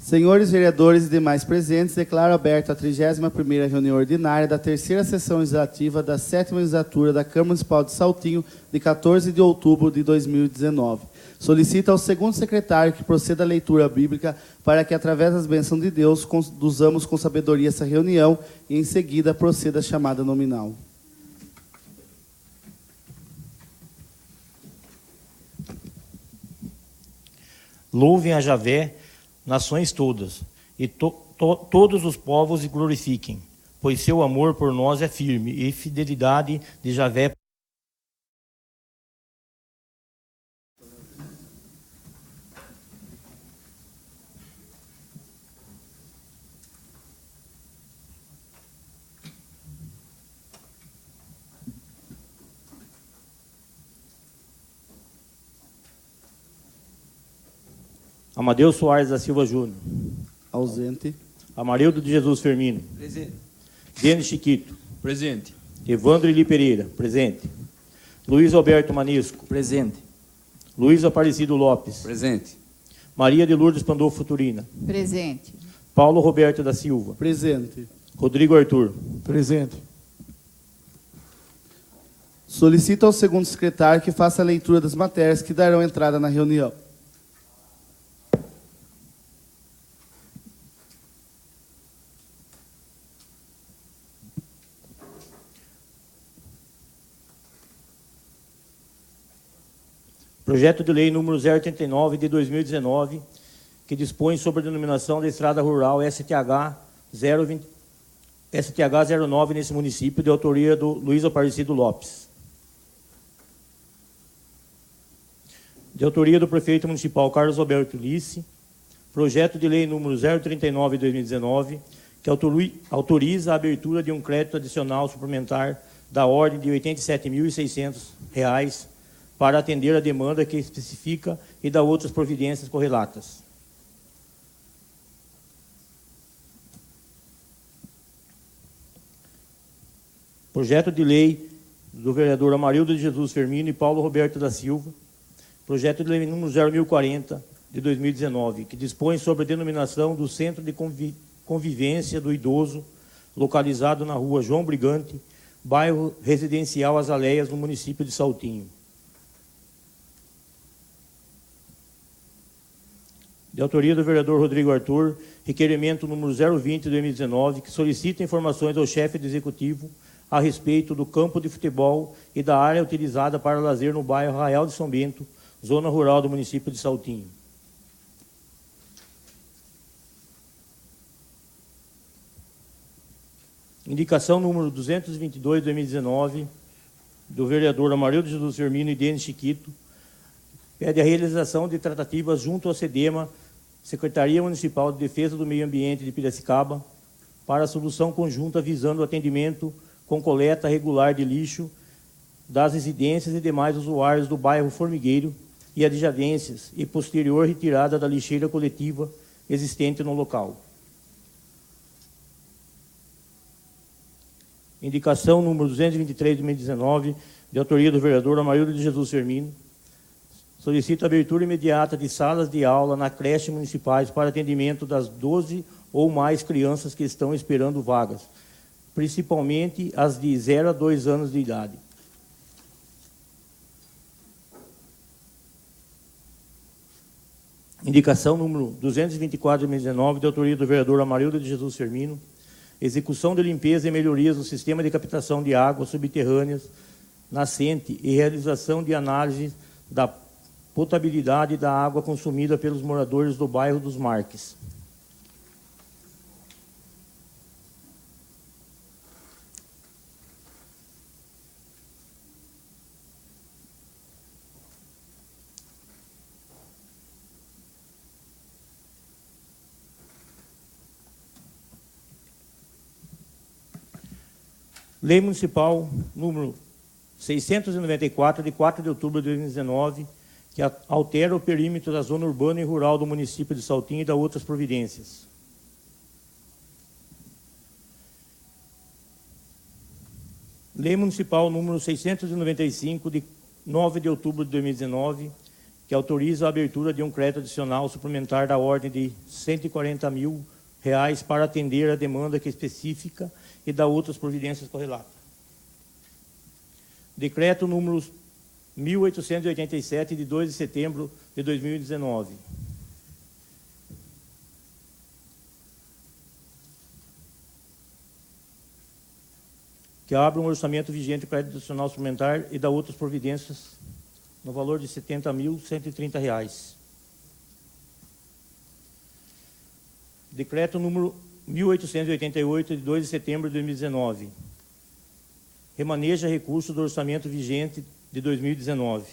Senhores vereadores e demais presentes, declaro aberta a 31ª reunião ordinária da terceira sessão legislativa da 7ª legislatura da Câmara Municipal de Saltinho, de 14 de outubro de 2019. Solicito ao segundo secretário que proceda à leitura bíblica para que, através das bênçãos de Deus, conduzamos com sabedoria essa reunião e, em seguida, proceda a chamada nominal. Louvem a Javé, nações todas, e todos os povos o glorifiquem, pois seu amor por nós é firme, e fidelidade de Javé. Amadeu Soares da Silva Júnior. Ausente. Amarildo de Jesus Firmino. Presente. Denis Chiquito. Presente. Evandro Eli Pereira. Presente. Luiz Alberto Manisco. Presente. Luiz Aparecido Lopes. Presente. Maria de Lourdes Pandolfo Futurina. Presente. Paulo Roberto da Silva. Presente. Rodrigo Arthur. Presente. Solicito ao segundo secretário que faça a leitura das matérias que darão entrada na reunião. Projeto de lei número 039 de 2019, que dispõe sobre a denominação da Estrada Rural STH 09 nesse município, de autoria do Luiz Aparecido Lopes. De autoria do prefeito municipal Carlos Roberto Lice. Projeto de lei número 039 de 2019, que autoriza a abertura de um crédito adicional suplementar da ordem de R$ 87.600 para atender a demanda que especifica e dá outras providências correlatas. Projeto de lei do vereador Amarildo de Jesus Firmino e Paulo Roberto da Silva. Projeto de lei número 0.040 de 2019, que dispõe sobre a denominação do Centro de Convivência do Idoso, localizado na rua João Brigante, bairro residencial Azaleias, no município de Saltinho. De autoria do vereador Rodrigo Arthur, requerimento número 020 de 2019, que solicita informações ao chefe do executivo a respeito do campo de futebol e da área utilizada para lazer no bairro Arraial de São Bento, zona rural do município de Saltinho. Indicação número 222 de 2019, do vereador Amarildo de Jesus Firmino e Denis Chiquito, pede a realização de tratativas junto ao SEDEMA, Secretaria Municipal de Defesa do Meio Ambiente de Piracicaba, para a solução conjunta visando o atendimento com coleta regular de lixo das residências e demais usuários do bairro Formigueiro e adjacências e posterior retirada da lixeira coletiva existente no local. Indicação número 223 de 2019, de autoria do vereador Amarildo de Jesus Firmino, solicita a abertura imediata de salas de aula na creche municipais para atendimento das 12 ou mais crianças que estão esperando vagas, principalmente as de 0 a 2 anos de idade. Indicação número 224 de 2019, de autoria do vereador Amarildo de Jesus Firmino, execução de limpeza e melhorias do sistema de captação de águas subterrâneas nascente e realização de análise da potabilidade da água consumida pelos moradores do bairro dos Marques. Lei Municipal número 694, de 4 de outubro de 2019, que altera o perímetro da zona urbana e rural do município de Saltinho e dá outras providências. Lei Municipal número 695, de 9 de outubro de 2019, que autoriza a abertura de um crédito adicional suplementar da ordem de R$ 140 mil para atender a demanda específica e dar outras providências correlatas. Decreto número 1887, de 2 de setembro de 2019. Que abre um orçamento vigente de crédito adicional suplementar e dá outras providências no valor de R$ 70.130. Decreto número 1888, de 2 de setembro de 2019. Remaneja recursos do orçamento vigente de 2019.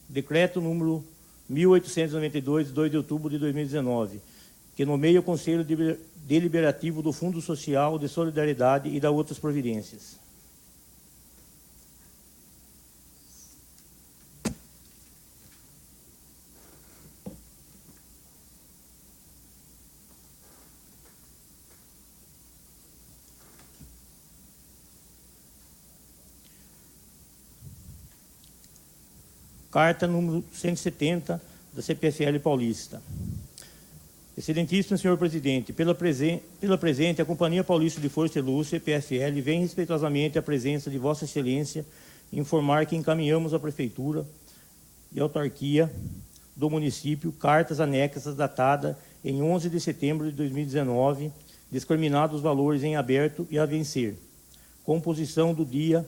Decreto número 1892, de 2 de outubro de 2019, que nomeia o Conselho Deliberativo do Fundo Social de Solidariedade e dá outras providências. Carta número 170 da CPFL Paulista. Excelentíssimo senhor presidente, pela presente, a Companhia Paulista de Força e Luz, CPFL, vem respeitosamente à presença de Vossa Excelência informar que encaminhamos à Prefeitura e Autarquia do município cartas anexas datadas em 11 de setembro de 2019, discriminados os valores em aberto e a vencer. Composição do dia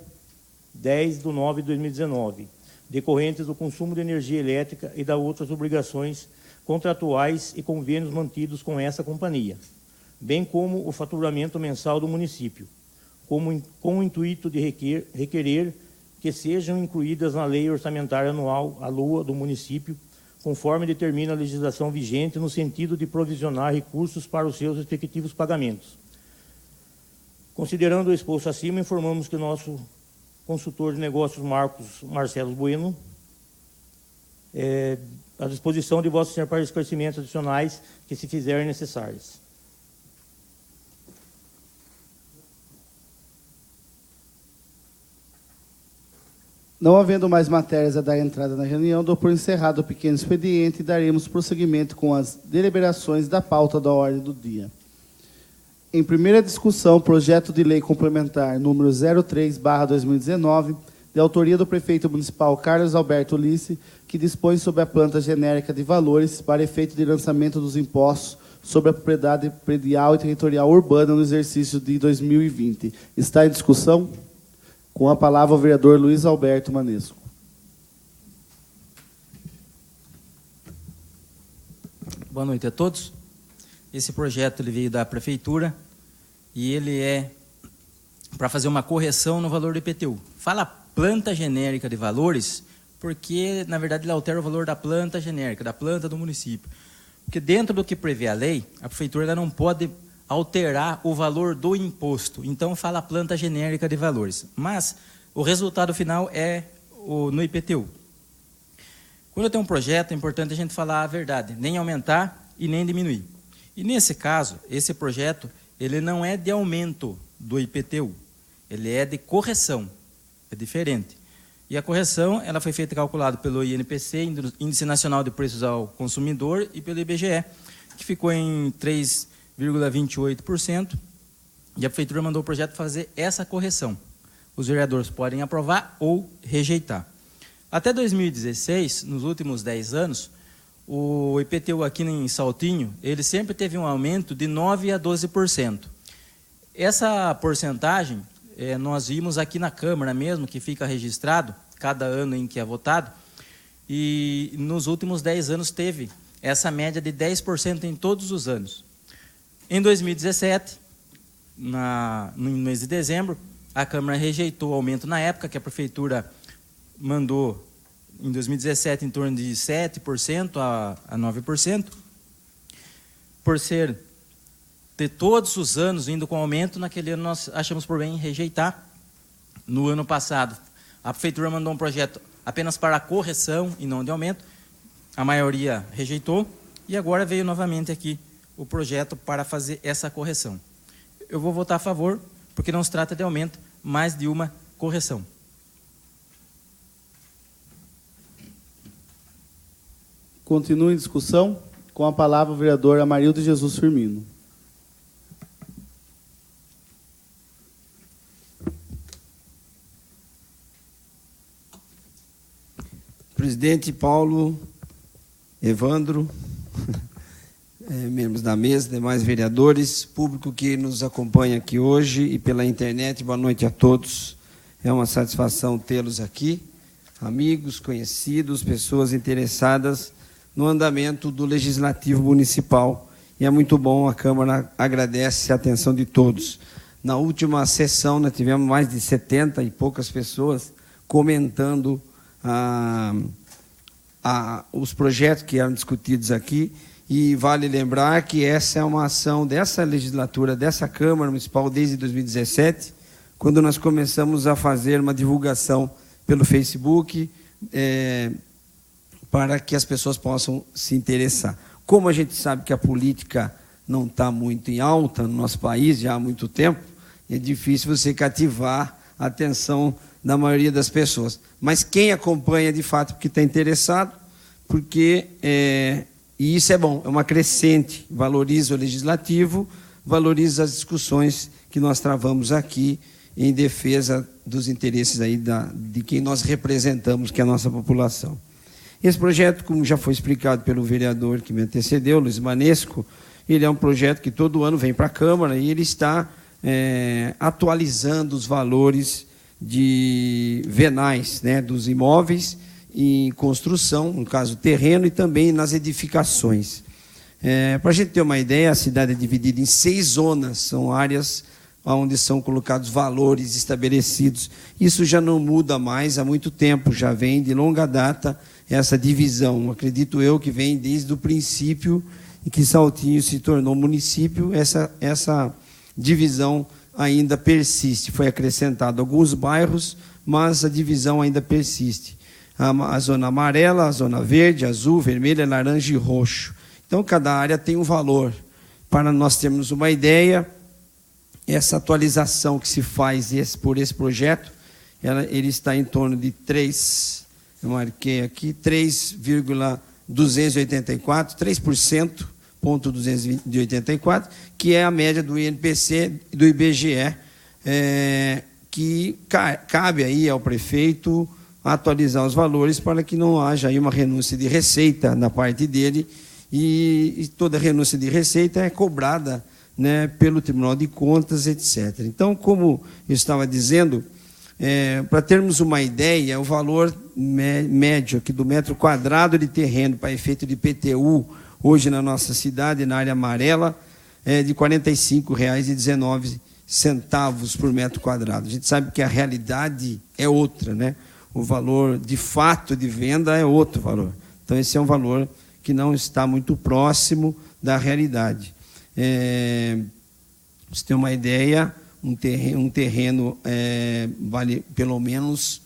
10/9 de 2019. Decorrentes do consumo de energia elétrica e da outras obrigações contratuais e convênios mantidos com essa companhia, bem como o faturamento mensal do município, com o intuito de requerer que sejam incluídas na lei orçamentária anual a LOA do município, conforme determina a legislação vigente, no sentido de provisionar recursos para os seus respectivos pagamentos. Considerando o exposto acima, informamos que o nosso consultor de negócios, Marcelo Bueno, à disposição de Vossa Senhora para esclarecimentos adicionais que se fizerem necessários. Não havendo mais matérias a dar entrada na reunião, dou por encerrado o pequeno expediente e daremos prosseguimento com as deliberações da pauta da ordem do dia. Em primeira discussão, projeto de lei complementar número 03/2019, de autoria do prefeito municipal Carlos Alberto Ulisse, que dispõe sobre a planta genérica de valores para efeito de lançamento dos impostos sobre a propriedade predial e territorial urbana no exercício de 2020. Está em discussão? Com a palavra o vereador Luiz Alberto Manesco. Boa noite a todos. Esse projeto ele veio da Prefeitura e ele é para fazer uma correção no valor do IPTU. Fala planta genérica de valores porque, na verdade, ele altera o valor da planta genérica, da planta do município. Porque dentro do que prevê a lei, a Prefeitura ainda não pode alterar o valor do imposto. Então, fala planta genérica de valores. Mas o resultado final é no IPTU. Quando tem um projeto, é importante a gente falar a verdade, nem aumentar e nem diminuir. E nesse caso, esse projeto, ele não é de aumento do IPTU, ele é de correção, é diferente. E a correção, ela foi feita calculada pelo INPC, Índice Nacional de Preços ao Consumidor, e pelo IBGE, que ficou em 3,28%, e a Prefeitura mandou o projeto fazer essa correção. Os vereadores podem aprovar ou rejeitar. Até 2016, nos últimos 10 anos, o IPTU aqui em Saltinho, ele sempre teve um aumento de 9% a 12%. Essa porcentagem, nós vimos aqui na Câmara mesmo, que fica registrado, cada ano em que é votado, e nos últimos 10 anos teve essa média de 10% em todos os anos. Em 2017, no mês de dezembro, a Câmara rejeitou o aumento na época, que a Prefeitura mandou em 2017 em torno de 7% a 9%, por ser de todos os anos indo com aumento, naquele ano nós achamos por bem rejeitar. No ano passado, a Prefeitura mandou um projeto apenas para a correção e não de aumento, a maioria rejeitou, e agora veio novamente aqui o projeto para fazer essa correção. Eu vou votar a favor, porque não se trata de aumento, mas de uma correção. continua em discussão. Com a palavra o vereador Amarildo Jesus Firmino. Presidente Paulo, Evandro, membros da mesa, demais vereadores, público que nos acompanha aqui hoje e pela internet, boa noite a todos. É uma satisfação tê-los aqui, amigos, conhecidos, pessoas interessadas no andamento do Legislativo Municipal. E é muito bom, a Câmara agradece a atenção de todos. Na última sessão, nós tivemos mais de 70 e poucas pessoas comentando os projetos que eram discutidos aqui, e vale lembrar que essa é uma ação dessa legislatura, dessa Câmara Municipal, desde 2017, quando nós começamos a fazer uma divulgação pelo Facebook, para que as pessoas possam se interessar. Como a gente sabe que a política não está muito em alta no nosso país já há muito tempo, é difícil você cativar a atenção da maioria das pessoas. Mas quem acompanha, de fato, porque está interessado, porque, e isso é bom, é uma crescente, valoriza o legislativo, valoriza as discussões que nós travamos aqui em defesa dos interesses aí de quem nós representamos, que é a nossa população. Esse projeto, como já foi explicado pelo vereador que me antecedeu, Luiz Manesco, ele é um projeto que todo ano vem para a Câmara e ele está atualizando os valores de venais, né, dos imóveis em construção, no caso terreno, e também nas edificações. Para a gente ter uma ideia, a cidade é dividida em 6 zonas, são áreas onde são colocados valores estabelecidos. Isso já não muda mais há muito tempo, já vem de longa data essa divisão. Acredito eu que vem desde o princípio em que Saltinho se tornou município, essa divisão ainda persiste. Foi acrescentado alguns bairros, mas a divisão ainda persiste. A zona amarela, a zona verde, azul, vermelha, laranja e roxo. Então, cada área tem um valor. Para nós termos uma ideia, essa atualização que se faz por esse projeto, ele está em torno de 3,284, que é a média do INPC e do IBGE, que cabe aí ao prefeito atualizar os valores para que não haja aí uma renúncia de receita na parte dele, e toda renúncia de receita é cobrada, né, pelo Tribunal de Contas, etc. Então, como eu estava dizendo, para termos uma ideia, o valor médio aqui do metro quadrado de terreno para efeito de IPTU, hoje na nossa cidade, na área amarela, é de R$ 45,19 por metro quadrado. A gente sabe que a realidade é outra, né? O valor de fato de venda é outro valor. Então, esse é um valor que não está muito próximo da realidade. Você tem uma ideia, um terreno vale pelo menos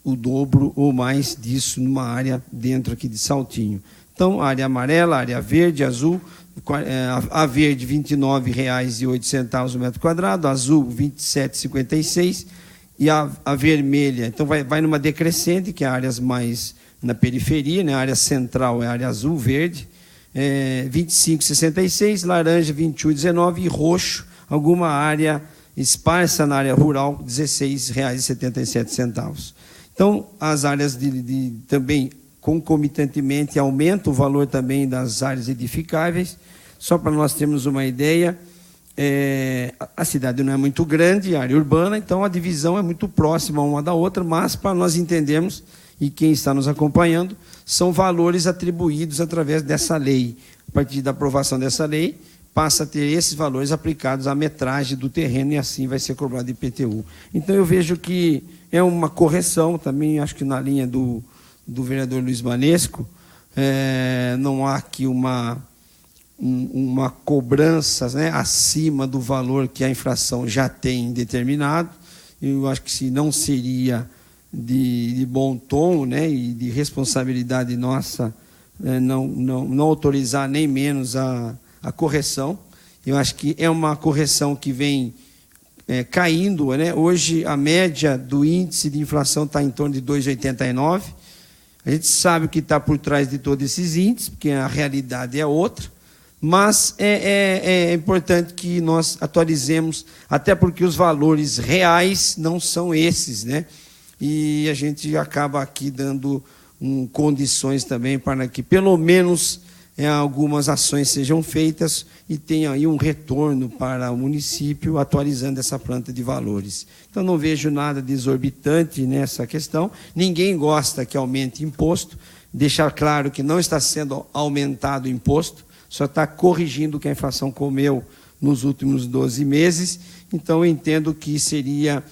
o dobro ou mais disso numa área dentro aqui de Saltinho. Então, área amarela, área verde, azul, a verde R$ 29,08 o metro quadrado, azul R$ 27,56 e a vermelha, então vai numa decrescente, que é áreas mais na periferia, né? A área central é a área azul, verde, R$ 25,66, laranja R$ 21,19 e roxo, alguma área esparsa na área rural, R$ 16,77. Então, as áreas também, concomitantemente, aumenta o valor também das áreas edificáveis. Só para nós termos uma ideia, a cidade não é muito grande, a área urbana, então a divisão é muito próxima uma da outra, mas para nós entendermos, e quem está nos acompanhando, são valores atribuídos através dessa lei. A partir da aprovação dessa lei, passa a ter esses valores aplicados à metragem do terreno e assim vai ser cobrado IPTU. Então eu vejo que é uma correção, também acho que na linha do vereador Luiz Manesco, não há aqui uma cobrança, né, acima do valor que a infração já tem determinado. Eu acho que se não seria de bom tom, né, e de responsabilidade nossa, não autorizar nem menos a correção. Eu acho que é uma correção que vem caindo, né? Hoje a média do índice de inflação está em torno de 2,89. A gente sabe o que está por trás de todos esses índices, porque a realidade é outra, mas é importante que nós atualizemos, até porque os valores reais não são esses, né? E a gente acaba aqui dando condições também para que, pelo menos, algumas ações sejam feitas e tenha aí um retorno para o município atualizando essa planta de valores. Então, não vejo nada de exorbitante nessa questão. Ninguém gosta que aumente imposto. Deixar claro que não está sendo aumentado o imposto, só está corrigindo o que a inflação comeu nos últimos 12 meses. Então, eu entendo que seria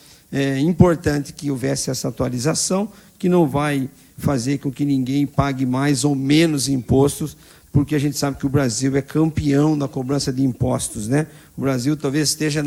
importante que houvesse essa atualização, que não vai fazer com que ninguém pague mais ou menos impostos, porque a gente sabe que o Brasil é campeão na cobrança de impostos, né? O Brasil talvez esteja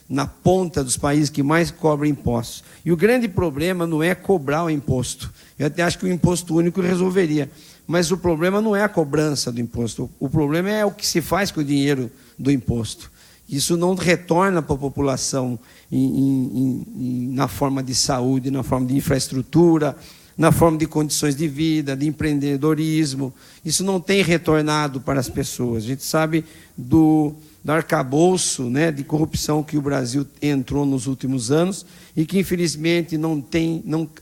na ponta dos países que mais cobram impostos. E o grande problema não é cobrar o imposto. Eu até acho que o imposto único resolveria. Mas o problema não é a cobrança do imposto. O problema é o que se faz com o dinheiro do imposto. Isso não retorna para a população na forma de saúde, na forma de infraestrutura, na forma de condições de vida, de empreendedorismo. Isso não tem retornado para as pessoas. A gente sabe do arcabouço, né, de corrupção que o Brasil entrou nos últimos anos e que, infelizmente,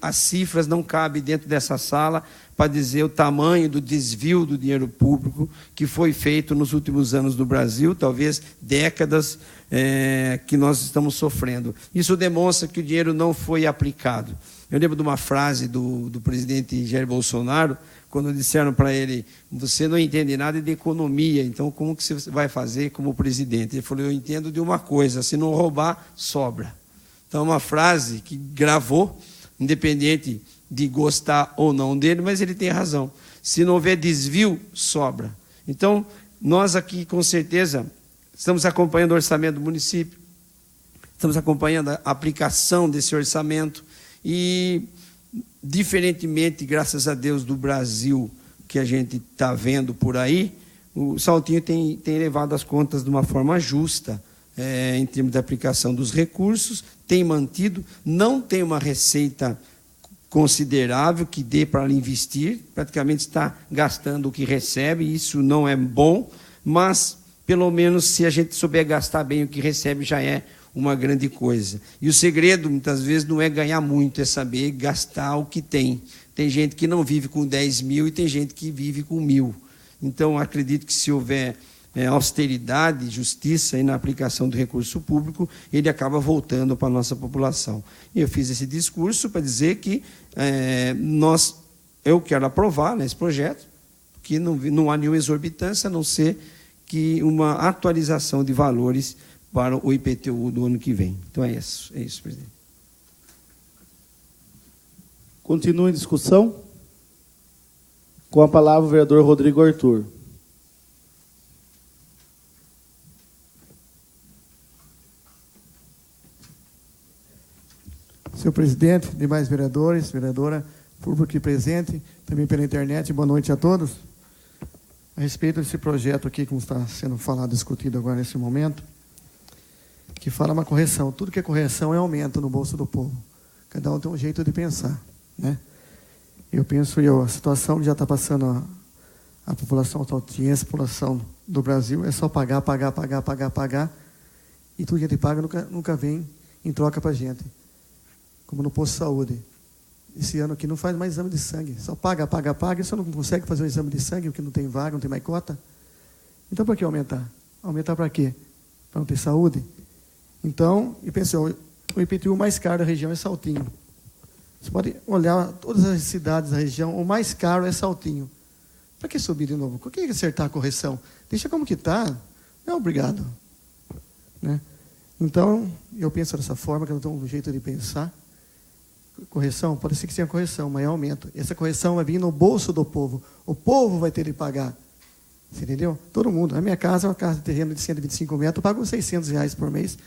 as cifras não cabem dentro dessa sala para dizer o tamanho do desvio do dinheiro público que foi feito nos últimos anos do Brasil, talvez décadas que nós estamos sofrendo. Isso demonstra que o dinheiro não foi aplicado. Eu lembro de uma frase do presidente Jair Bolsonaro, quando disseram para ele: você não entende nada de economia, então como que você vai fazer como presidente? Ele falou: eu entendo de uma coisa, se não roubar, sobra. Então, é uma frase que gravou, independente de gostar ou não dele, mas ele tem razão. Se não houver desvio, sobra. Então, nós aqui, com certeza, estamos acompanhando o orçamento do município, estamos acompanhando a aplicação desse orçamento e, diferentemente, graças a Deus, do Brasil que a gente está vendo por aí, o Saltinho tem levado as contas de uma forma justa, em termos de aplicação dos recursos, tem mantido, não tem uma receita considerável que dê para investir, praticamente está gastando o que recebe, isso não é bom, mas, pelo menos, se a gente souber gastar bem o que recebe, já é uma grande coisa. E o segredo, muitas vezes, não é ganhar muito, é saber gastar o que tem. Tem gente que não vive com 10 mil e tem gente que vive com 1.000. Então, acredito que se houver austeridade, justiça e na aplicação do recurso público, ele acaba voltando para a nossa população. E eu fiz esse discurso para dizer que eu quero aprovar nesse projeto, que não há nenhuma exorbitância, a não ser que uma atualização de valores para o IPTU do ano que vem. Então é isso, presidente. Continua em discussão. Com a palavra o vereador Rodrigo Arthur. Senhor presidente, demais vereadores, vereadora, público aqui presente, também pela internet, boa noite a todos. A respeito desse projeto aqui, como está sendo falado, discutido agora nesse momento, que fala uma correção. Tudo que é correção é aumento no bolso do povo. Cada um tem um jeito de pensar, né? Eu penso, a situação que já está passando a população saltinhense, a população do Brasil, é só pagar, e tudo que a gente paga nunca vem em troca para a gente. Como no posto de saúde. Esse ano aqui não faz mais exame de sangue. Só paga, e você não consegue fazer um exame de sangue porque não tem vaga, não tem mais cota. Então, para que aumentar? Aumentar para quê? Para não ter saúde? Então, e pensou, o IPTU mais caro da região é Saltinho. Você pode olhar todas as cidades da região, o mais caro é Saltinho. Para que subir de novo? Por que acertar a correção? Deixa como que está. Não, obrigado. Né? Então, eu penso dessa forma, que eu não tenho um jeito de pensar. Correção, pode ser que seja correção, mas é aumento. Essa correção vai vir no bolso do povo. O povo vai ter que pagar. Você entendeu? Todo mundo. A minha casa é uma casa de terreno de 125 metros, eu pago R$600 por mês.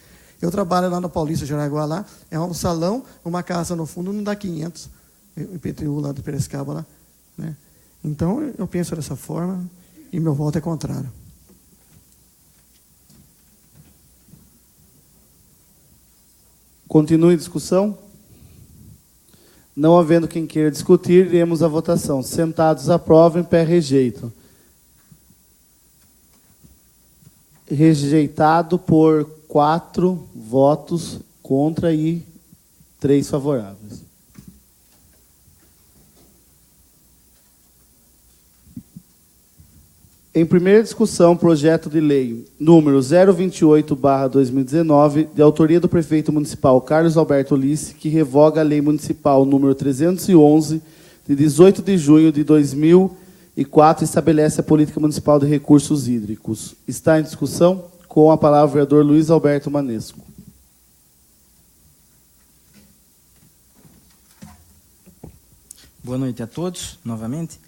Eu trabalho lá na Paulista, Jaraguá, lá, é um salão, uma casa no fundo, não dá 500. O IPTU lá do Piracicaba, lá. Né? Então, eu penso dessa forma e meu voto é contrário. Continua em discussão. Não havendo quem queira discutir, iremos à votação. Sentados, aprovam, em pé, rejeitam. Rejeitado por 4 votos contra e 3 favoráveis. Em primeira discussão, projeto de lei número 028/2019, de autoria do prefeito municipal Carlos Alberto Ulisse, que revoga a lei municipal número 311, de 18 de junho de 2004, e estabelece a política municipal de recursos hídricos. Está em discussão. Com a palavra o vereador Luiz Alberto Manesco. Boa noite a todos, novamente.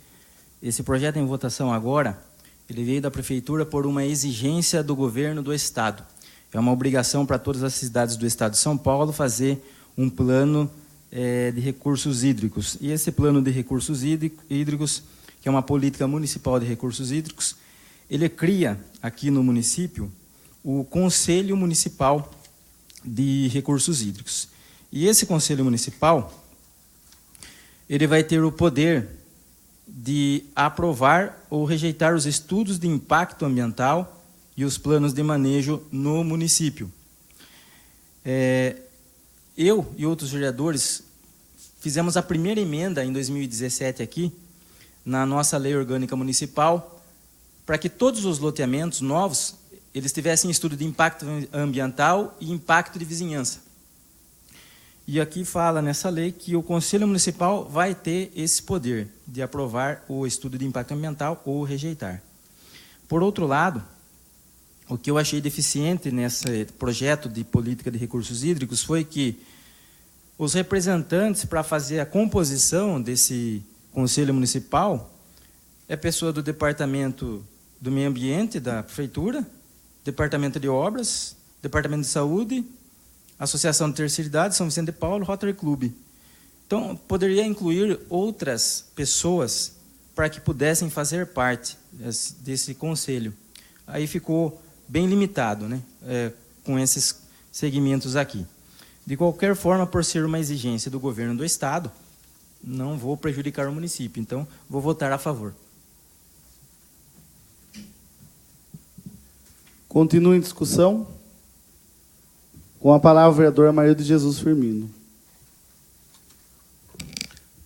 Esse projeto em votação agora, ele veio da Prefeitura por uma exigência do governo do Estado. É uma obrigação para todas as cidades do Estado de São Paulo fazer um plano de recursos hídricos. E esse plano de recursos hídricos, que é uma política municipal de recursos hídricos, ele cria aqui no município o Conselho Municipal de Recursos Hídricos. E esse Conselho Municipal, ele vai ter o poder de aprovar ou rejeitar os estudos de impacto ambiental e os planos de manejo no município. Eu e outros vereadores fizemos a primeira emenda em 2017 aqui, na nossa lei orgânica municipal, para que todos os loteamentos novos eles tivessem estudo de impacto ambiental e impacto de vizinhança. E aqui fala nessa lei que o Conselho Municipal vai ter esse poder de aprovar o estudo de impacto ambiental ou rejeitar. Por outro lado, o que eu achei deficiente nesse projeto de política de recursos hídricos foi que os representantes para fazer a composição desse Conselho Municipal é pessoa do Departamento do Meio Ambiente, da Prefeitura, Departamento de Obras, Departamento de Saúde, Associação de Terceira Idade, São Vicente de Paulo, Rotary Club. Então, poderia incluir outras pessoas para que pudessem fazer parte desse conselho. Aí ficou bem limitado, né, com esses segmentos aqui. De qualquer forma, por ser uma exigência do governo do Estado, não vou prejudicar o município, então vou votar a favor. Continua em discussão. Com a palavra o vereador Amarildo de Jesus Firmino.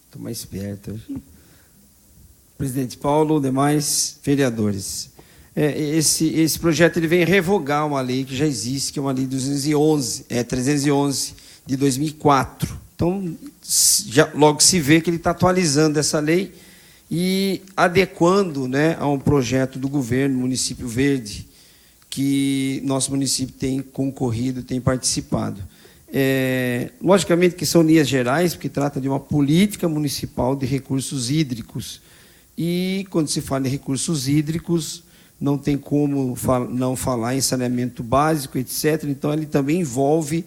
Estou mais perto. Presidente Paulo, demais vereadores. Esse projeto ele vem revogar uma lei que já existe, que é uma lei 311 de 2004. Então, logo se vê que ele está atualizando essa lei e adequando, né, a um projeto do governo, Município Verde, que nosso município tem concorrido, tem participado. Logicamente que são linhas gerais, porque trata de uma política municipal de recursos hídricos. E, quando se fala em recursos hídricos, não tem como não falar em saneamento básico, etc. Então, ele também envolve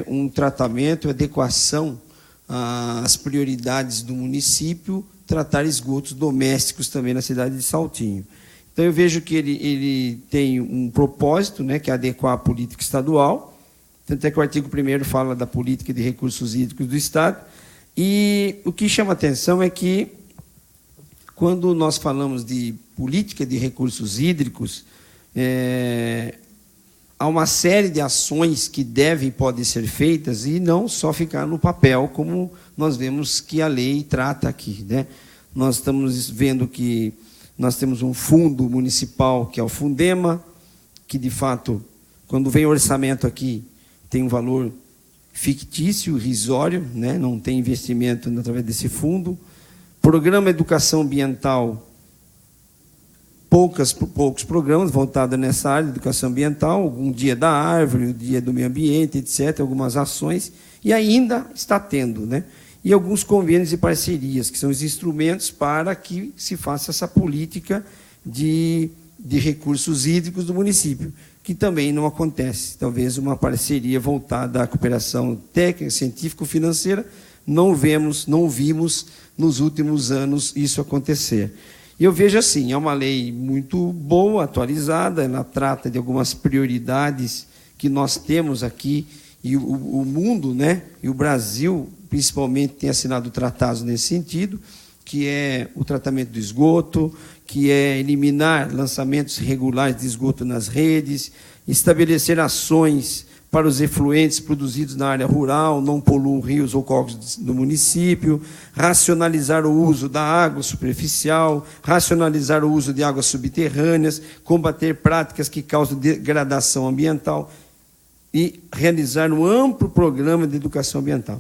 um tratamento, adequação às prioridades do município, tratar esgotos domésticos também na cidade de Saltinho. Então, eu vejo que ele tem um propósito, né, que é adequar a política estadual, tanto é que o artigo 1º fala da política de recursos hídricos do Estado, e o que chama atenção é que, quando nós falamos de política de recursos hídricos, há uma série de ações que devem e podem ser feitas, e não só ficar no papel, como nós vemos que a lei trata aqui, né? Nós estamos vendo que nós temos um fundo municipal, que é o Fundema, que, de fato, quando vem o orçamento aqui, tem um valor fictício, irrisório, né? Não tem investimento através desse fundo. Programa Educação Ambiental, poucos programas voltados nessa área de educação ambiental, um dia da árvore, o dia do meio ambiente, etc., algumas ações, e ainda está tendo, né? E alguns convênios e parcerias, que são os instrumentos para que se faça essa política de recursos hídricos do município, que também não acontece. Talvez uma parceria voltada à cooperação técnica, científico-financeira, não vimos nos últimos anos isso acontecer. E eu vejo assim, é uma lei muito boa, atualizada, ela trata de algumas prioridades que nós temos aqui e o mundo, né, e o Brasil, principalmente, tem assinado tratados nesse sentido, que é o tratamento do esgoto, que é eliminar lançamentos irregulares de esgoto nas redes, estabelecer ações para os efluentes produzidos na área rural, não poluam rios ou córregos do município, racionalizar o uso da água superficial, racionalizar o uso de águas subterrâneas, combater práticas que causam degradação ambiental e realizar um amplo programa de educação ambiental.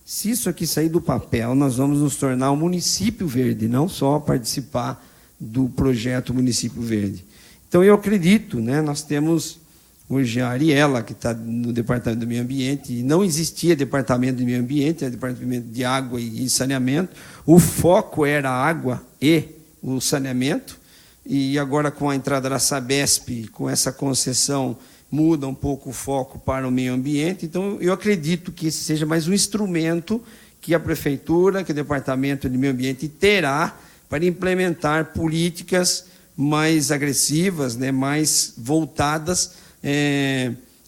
Se isso aqui sair do papel, nós vamos nos tornar um município verde, não só participar do projeto Município Verde. Então, eu acredito, né, nós temos hoje a Ariela, que está no Departamento do Meio Ambiente, e não existia Departamento do Meio Ambiente, é Departamento de Água e Saneamento. O foco era a água e o saneamento, e agora com a entrada da Sabesp, com essa concessão, muda um pouco o foco para o meio ambiente. Então, eu acredito que esse seja mais um instrumento que a Prefeitura, que o Departamento de Meio Ambiente terá para implementar políticas mais agressivas, né, mais voltadas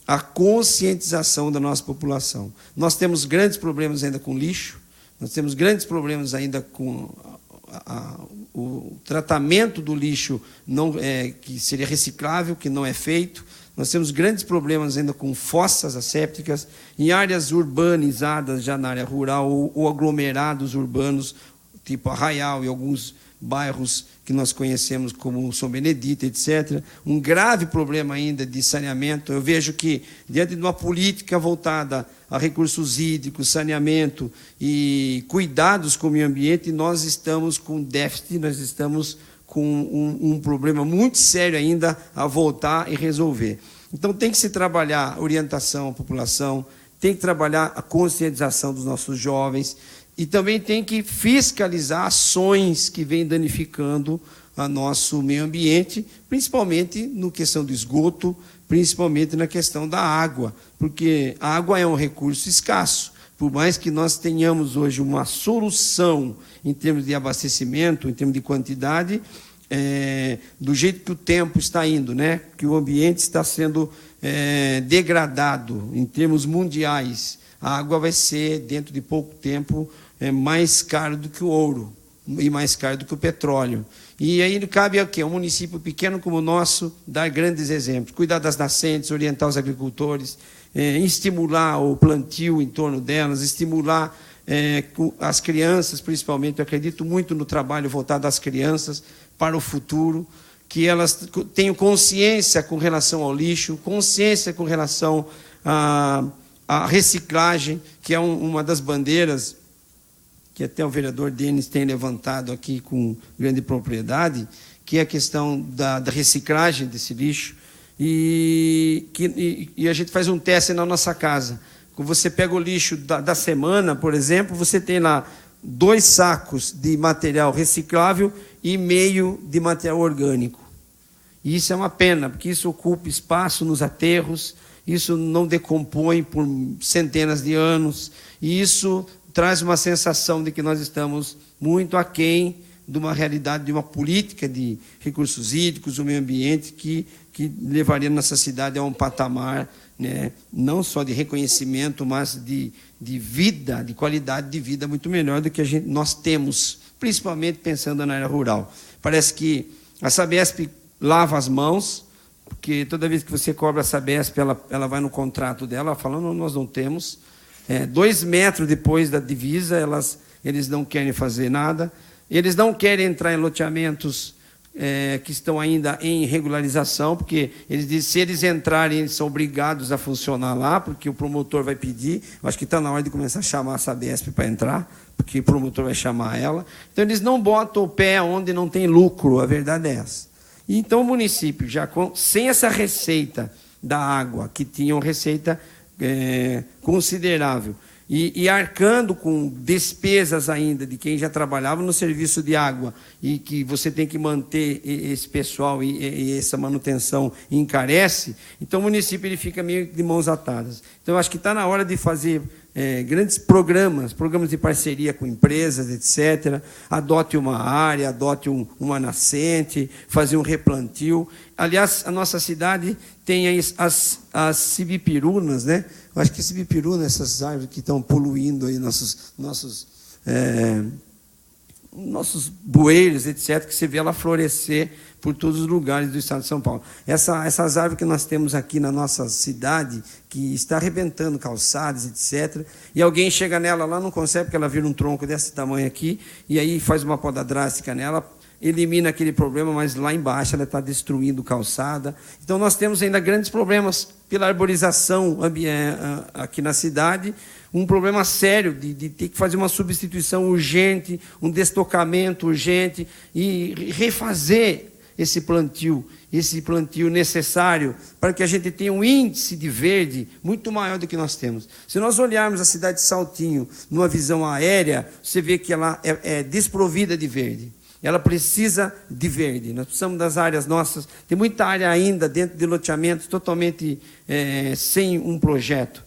à conscientização da nossa população. Nós temos grandes problemas ainda com lixo, nós temos grandes problemas ainda com o tratamento do lixo que seria reciclável, que não é feito. Nós temos grandes problemas ainda com fossas assépticas, em áreas urbanizadas, já na área rural, ou aglomerados urbanos, tipo Arraial e alguns bairros que nós conhecemos como São Benedito, etc. Um grave problema ainda de saneamento. Eu vejo que, diante de uma política voltada a recursos hídricos, saneamento e cuidados com o meio ambiente, nós estamos com déficit, nós estamos com um problema muito sério ainda a voltar e resolver. Então, tem que se trabalhar a orientação à população, tem que trabalhar a conscientização dos nossos jovens, e também tem que fiscalizar ações que vêm danificando o nosso meio ambiente, principalmente na questão do esgoto, principalmente na questão da água, porque a água é um recurso escasso. Por mais que nós tenhamos hoje uma solução em termos de abastecimento, em termos de quantidade, do jeito que o tempo está indo, né? Que o ambiente está sendo degradado em termos mundiais, a água vai ser, dentro de pouco tempo, mais caro do que o ouro e mais caro do que o petróleo. E aí cabe a quê? Um município pequeno como o nosso dar grandes exemplos, cuidar das nascentes, orientar os agricultores, estimular o plantio em torno delas, estimular as crianças, principalmente. Eu acredito muito no trabalho voltado às crianças para o futuro, que elas tenham consciência com relação ao lixo, consciência com relação à reciclagem, que é uma das bandeiras que até o vereador Denis tem levantado aqui com grande propriedade, que é a questão da reciclagem desse lixo, e a gente faz um teste na nossa casa. Quando você pega o lixo da semana, por exemplo, você tem lá 2 sacos de material reciclável e meio de material orgânico. E isso é uma pena, porque isso ocupa espaço nos aterros, isso não decompõe por centenas de anos, e isso traz uma sensação de que nós estamos muito aquém de uma realidade, de uma política de recursos hídricos, do meio ambiente, que levaria nossa cidade a um patamar, né, não só de reconhecimento, mas de vida, de qualidade de vida muito melhor do que nós temos, principalmente pensando na área rural. Parece que a Sabesp lava as mãos, porque toda vez que você cobra a Sabesp, ela vai no contrato dela, falando, nós não temos. 2 metros depois da divisa, eles não querem fazer nada, eles não querem entrar em loteamentos que estão ainda em regularização, porque eles dizem que se eles entrarem, eles são obrigados a funcionar lá, porque o promotor vai pedir. Eu acho que está na hora de começar a chamar a Sabesp para entrar, porque o promotor vai chamar ela. Então, eles não botam o pé onde não tem lucro, a verdade é essa. E então, o município, já sem essa receita da água, que tinha uma receita considerável, e arcando com despesas ainda de quem já trabalhava no serviço de água, e que você tem que manter esse pessoal e essa manutenção encarece, então o município ele fica meio de mãos atadas. Então, eu acho que está na hora de fazer grandes programas de parceria com empresas, etc. Adote uma área, adote uma nascente, fazer um replantio. Aliás, a nossa cidade tem as cibipirunas, né? Eu acho que cibipirunas, essas árvores que estão poluindo aí nossos bueiros, etc., que você vê ela florescer por todos os lugares do estado de São Paulo. Essas árvores que nós temos aqui na nossa cidade, que está arrebentando calçadas, etc., e alguém chega nela lá, não consegue, porque ela vira um tronco desse tamanho aqui, e aí faz uma poda drástica nela, elimina aquele problema, mas lá embaixo ela está destruindo calçada. Então, nós temos ainda grandes problemas pela arborização aqui na cidade, um problema sério de ter que fazer uma substituição urgente, um destocamento urgente e refazer esse plantio necessário para que a gente tenha um índice de verde muito maior do que nós temos. Se nós olharmos a cidade de Saltinho numa visão aérea, você vê que ela é desprovida de verde. Ela precisa de verde. Nós precisamos das áreas nossas. Tem muita área ainda dentro de loteamentos totalmente sem um projeto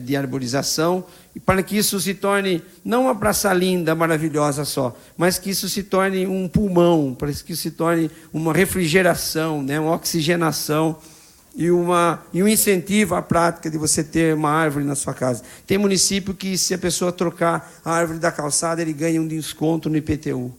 de arborização, e para que isso se torne não uma praça linda, maravilhosa só, mas que isso se torne um pulmão, para que isso se torne uma refrigeração, né, uma oxigenação e um incentivo à prática de você ter uma árvore na sua casa. Tem município que, se a pessoa trocar a árvore da calçada, ele ganha um desconto no IPTU.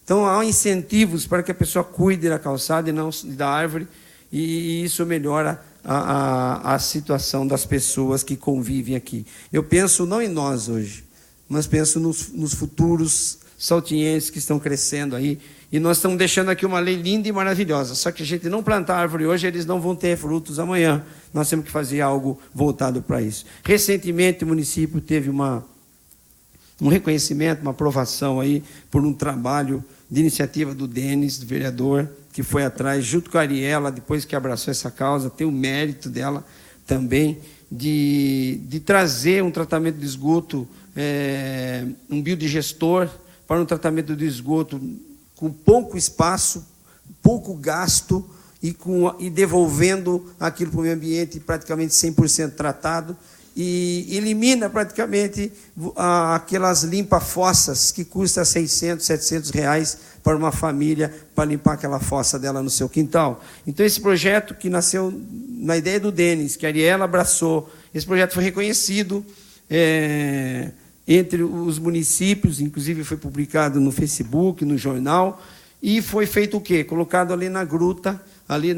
Então, há incentivos para que a pessoa cuide da calçada e não da árvore, e isso melhora a situação das pessoas que convivem aqui. Eu penso não em nós hoje, mas penso nos futuros saltinhenses que estão crescendo aí, e nós estamos deixando aqui uma lei linda e maravilhosa, só que a gente não plantar árvore hoje, eles não vão ter frutos amanhã. Nós temos que fazer algo voltado para isso. Recentemente, o município teve um reconhecimento, uma aprovação aí por um trabalho de iniciativa do Denis, do vereador, que foi atrás, junto com a Ariela, depois que abraçou essa causa, tem o mérito dela também, de trazer um tratamento de esgoto, um biodigestor para um tratamento de esgoto com pouco espaço, pouco gasto e devolvendo aquilo para o meio ambiente praticamente 100% tratado, e elimina praticamente aquelas limpa-fossas que custa 600, 700 reais para uma família para limpar aquela fossa dela no seu quintal. Então, esse projeto que nasceu na ideia do Denis, que a Ariela abraçou, esse projeto foi reconhecido entre os municípios, inclusive foi publicado no Facebook, no jornal, e foi feito o quê? Colocado ali na gruta, ali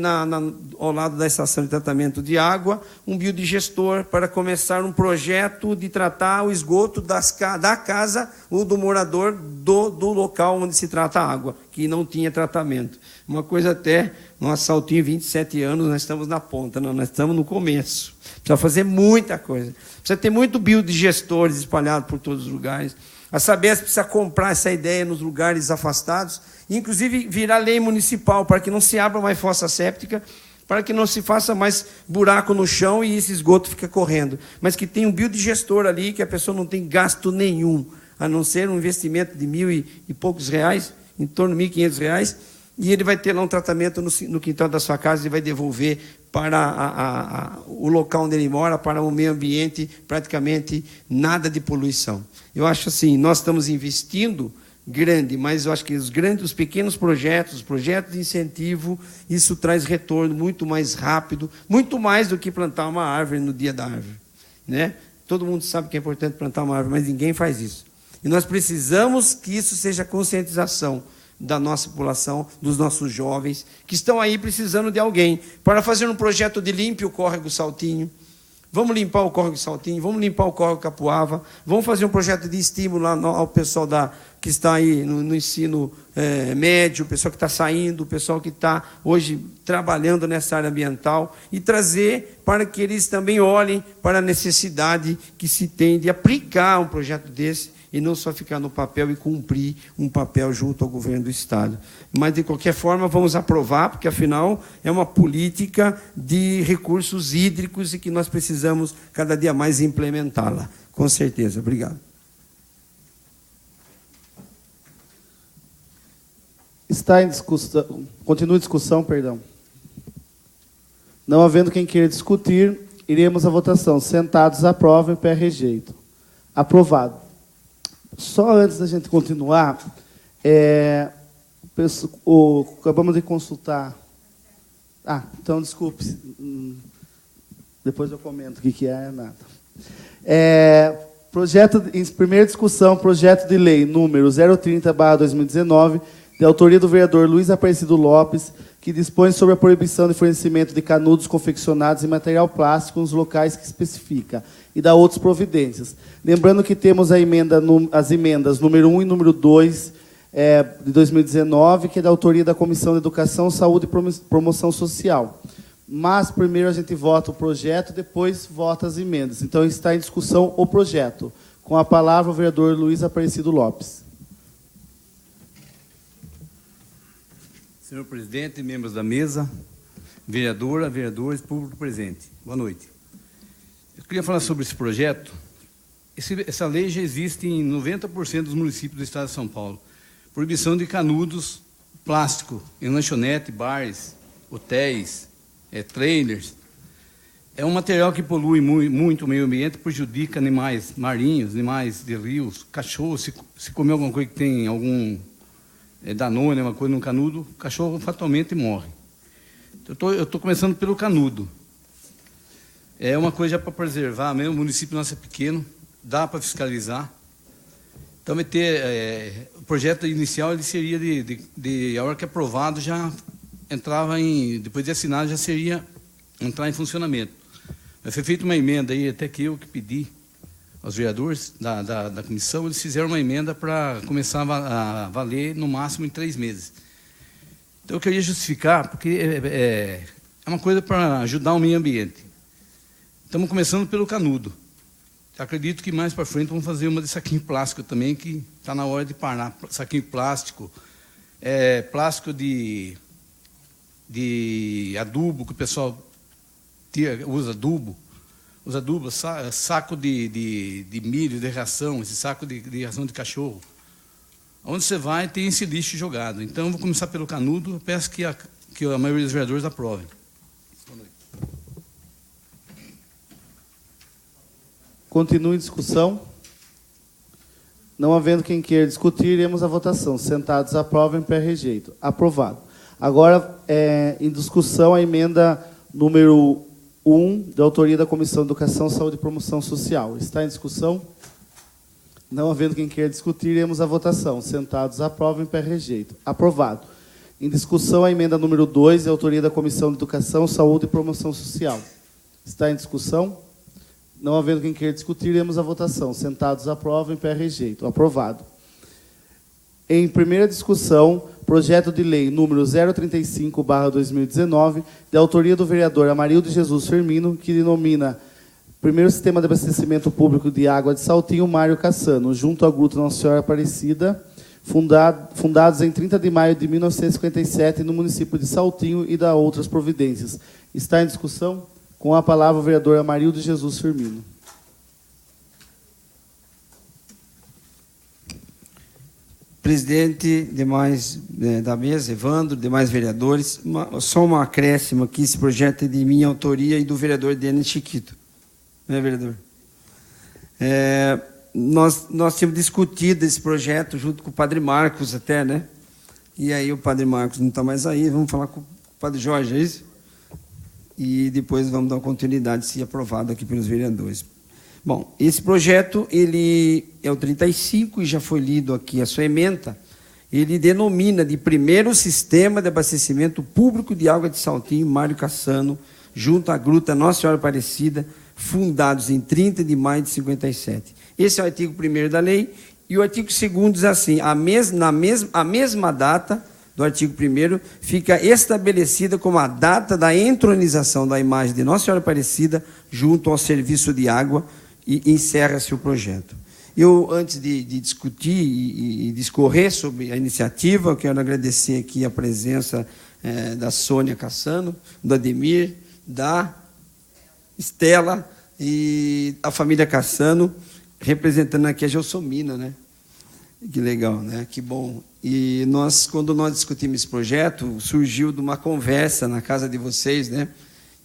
ao lado da estação de tratamento de água, um biodigestor para começar um projeto de tratar o esgoto da casa ou do morador do local onde se trata a água, que não tinha tratamento. Uma coisa até, nós Saltinho, 27 anos, nós estamos na ponta, nós estamos no começo. Precisa fazer muita coisa. Precisa ter muito biodigestores espalhados por todos os lugares. A Sabesp precisa comprar essa ideia nos lugares afastados, inclusive virar lei municipal, para que não se abra mais fossa séptica, para que não se faça mais buraco no chão e esse esgoto fica correndo, mas que tenha um biodigestor ali, que a pessoa não tem gasto nenhum, a não ser um investimento de R$1.000 e poucos reais, em torno de R$1.500, e ele vai ter lá um tratamento no quintal da sua casa e vai devolver para o local onde ele mora, para o meio ambiente, praticamente nada de poluição. Eu acho assim, nós estamos investindo grande, mas eu acho que os pequenos projetos, os projetos de incentivo, isso traz retorno muito mais rápido, muito mais do que plantar uma árvore no dia da árvore, né? Todo mundo sabe que é importante plantar uma árvore, mas ninguém faz isso. E nós precisamos que isso seja conscientização da nossa população, dos nossos jovens, que estão aí precisando de alguém para fazer um projeto de limpe o córrego Saltinho. Vamos limpar o córrego Saltinho, vamos limpar o córrego Capuava, vamos fazer um projeto de estímulo ao pessoal que está aí no ensino médio, o pessoal que está saindo, o pessoal que está hoje trabalhando nessa área ambiental, e trazer para que eles também olhem para a necessidade que se tem de aplicar um projeto desse, e não só ficar no papel e cumprir um papel junto ao governo do Estado. Mas, de qualquer forma, vamos aprovar, porque, afinal, é uma política de recursos hídricos e que nós precisamos, cada dia mais, implementá-la. Com certeza. Obrigado. Está em discussão. Continua a discussão, perdão. Não havendo quem queira discutir, iremos à votação. Sentados, aprovem, pé rejeito. Aprovado. Só antes da gente continuar, acabamos de consultar... então, desculpe. Depois eu comento o que é nada. Em primeira discussão, projeto de lei número 030/2019, de autoria do vereador Luiz Aparecido Lopes, que dispõe sobre a proibição de fornecimento de canudos confeccionados em material plástico nos locais que especifica, e da outras providências. Lembrando que temos as emendas número 1 e número 2 de 2019, que é da autoria da Comissão de Educação, Saúde e Promoção Social. Mas primeiro a gente vota o projeto, depois vota as emendas. Então está em discussão o projeto. Com a palavra o vereador Luiz Aparecido Lopes. Senhor presidente, membros da mesa, vereadora, vereadores, público presente, boa noite. Eu queria falar sobre esse projeto. Essa lei já existe em 90% dos municípios do estado de São Paulo. Proibição de canudos plástico em lanchonete, bares, hotéis, trailers. É um material que polui muito o meio ambiente, prejudica animais marinhos, animais de rios, cachorro. Se comer alguma coisa que tem algum danone, uma coisa no canudo, o cachorro fatalmente morre. Eu estou começando pelo canudo. É uma coisa para preservar mesmo, o município nosso é pequeno, dá para fiscalizar. Então, vai ter, o projeto inicial ele seria a hora que é aprovado, já entrava depois de assinado, já seria entrar em funcionamento. Mas foi feita uma emenda aí, até que eu que pedi aos vereadores da comissão, eles fizeram uma emenda para começar a valer no máximo em 3 meses. Então, eu queria justificar, porque é uma coisa para ajudar o meio ambiente. Estamos começando pelo canudo. Acredito que mais para frente vamos fazer uma de saquinho plástico também, que está na hora de parar. Saquinho plástico, plástico de adubo, que o pessoal usa adubo, saco de milho, de ração, esse saco de ração de cachorro. Onde você vai, tem esse lixo jogado. Então, eu vou começar pelo canudo, eu peço que a maioria dos vereadores aprovem. Continue em discussão. Não havendo quem queira discutir, iremos à votação. Sentados, aprovem, pé rejeito. Aprovado. Agora, em discussão, a emenda número 1, da autoria da Comissão de Educação, Saúde e Promoção Social. Está em discussão? Não havendo quem queira discutir, iremos à votação. Sentados, aprovem, pé rejeito. Aprovado. Em discussão, a emenda número 2, da autoria da Comissão de Educação, Saúde e Promoção Social. Está em discussão? Não havendo quem queira discutir, iremos à votação. Sentados, aprovem, pé rejeito. Aprovado. Em primeira discussão, projeto de lei número 035/2019, de autoria do vereador Amarildo Jesus Firmino, que denomina Primeiro Sistema de Abastecimento Público de Água de Saltinho, Mário Cassano, junto ao Grupo Nossa Senhora Aparecida, fundados em 30 de maio de 1957 no município de Saltinho, e da outras providências. Está em discussão? Com a palavra o vereador Amarildo Jesus Firmino. Presidente, demais da mesa, Evandro, demais vereadores, só uma acréscimo aqui, esse projeto é de minha autoria e do vereador Denis Chiquito. Não é, vereador? Nós tínhamos discutido esse projeto junto com o padre Marcos até, né? E aí o padre Marcos não está mais aí, vamos falar com o padre Jorge, é isso? E depois vamos dar continuidade, se aprovado aqui pelos vereadores. Bom, esse projeto, ele é o 35, e já foi lido aqui a sua ementa. Ele denomina de Primeiro Sistema de Abastecimento Público de Água de Saltinho, Mário Cassano, junto à Gruta Nossa Senhora Aparecida, fundados em 30 de maio de 57. Esse é o artigo 1º da lei, e o artigo 2º diz assim, a mesma data do artigo 1º, fica estabelecida como a data da entronização da imagem de Nossa Senhora Aparecida junto ao serviço de água, e encerra-se o projeto. Eu, antes de discutir e discorrer sobre a iniciativa, eu quero agradecer aqui a presença da Sônia Cassano, do Ademir, da Estela e a família Cassano, representando aqui a Gelsomina, né? Que legal, né? Que bom. E quando nós discutimos esse projeto, surgiu de uma conversa na casa de vocês, né?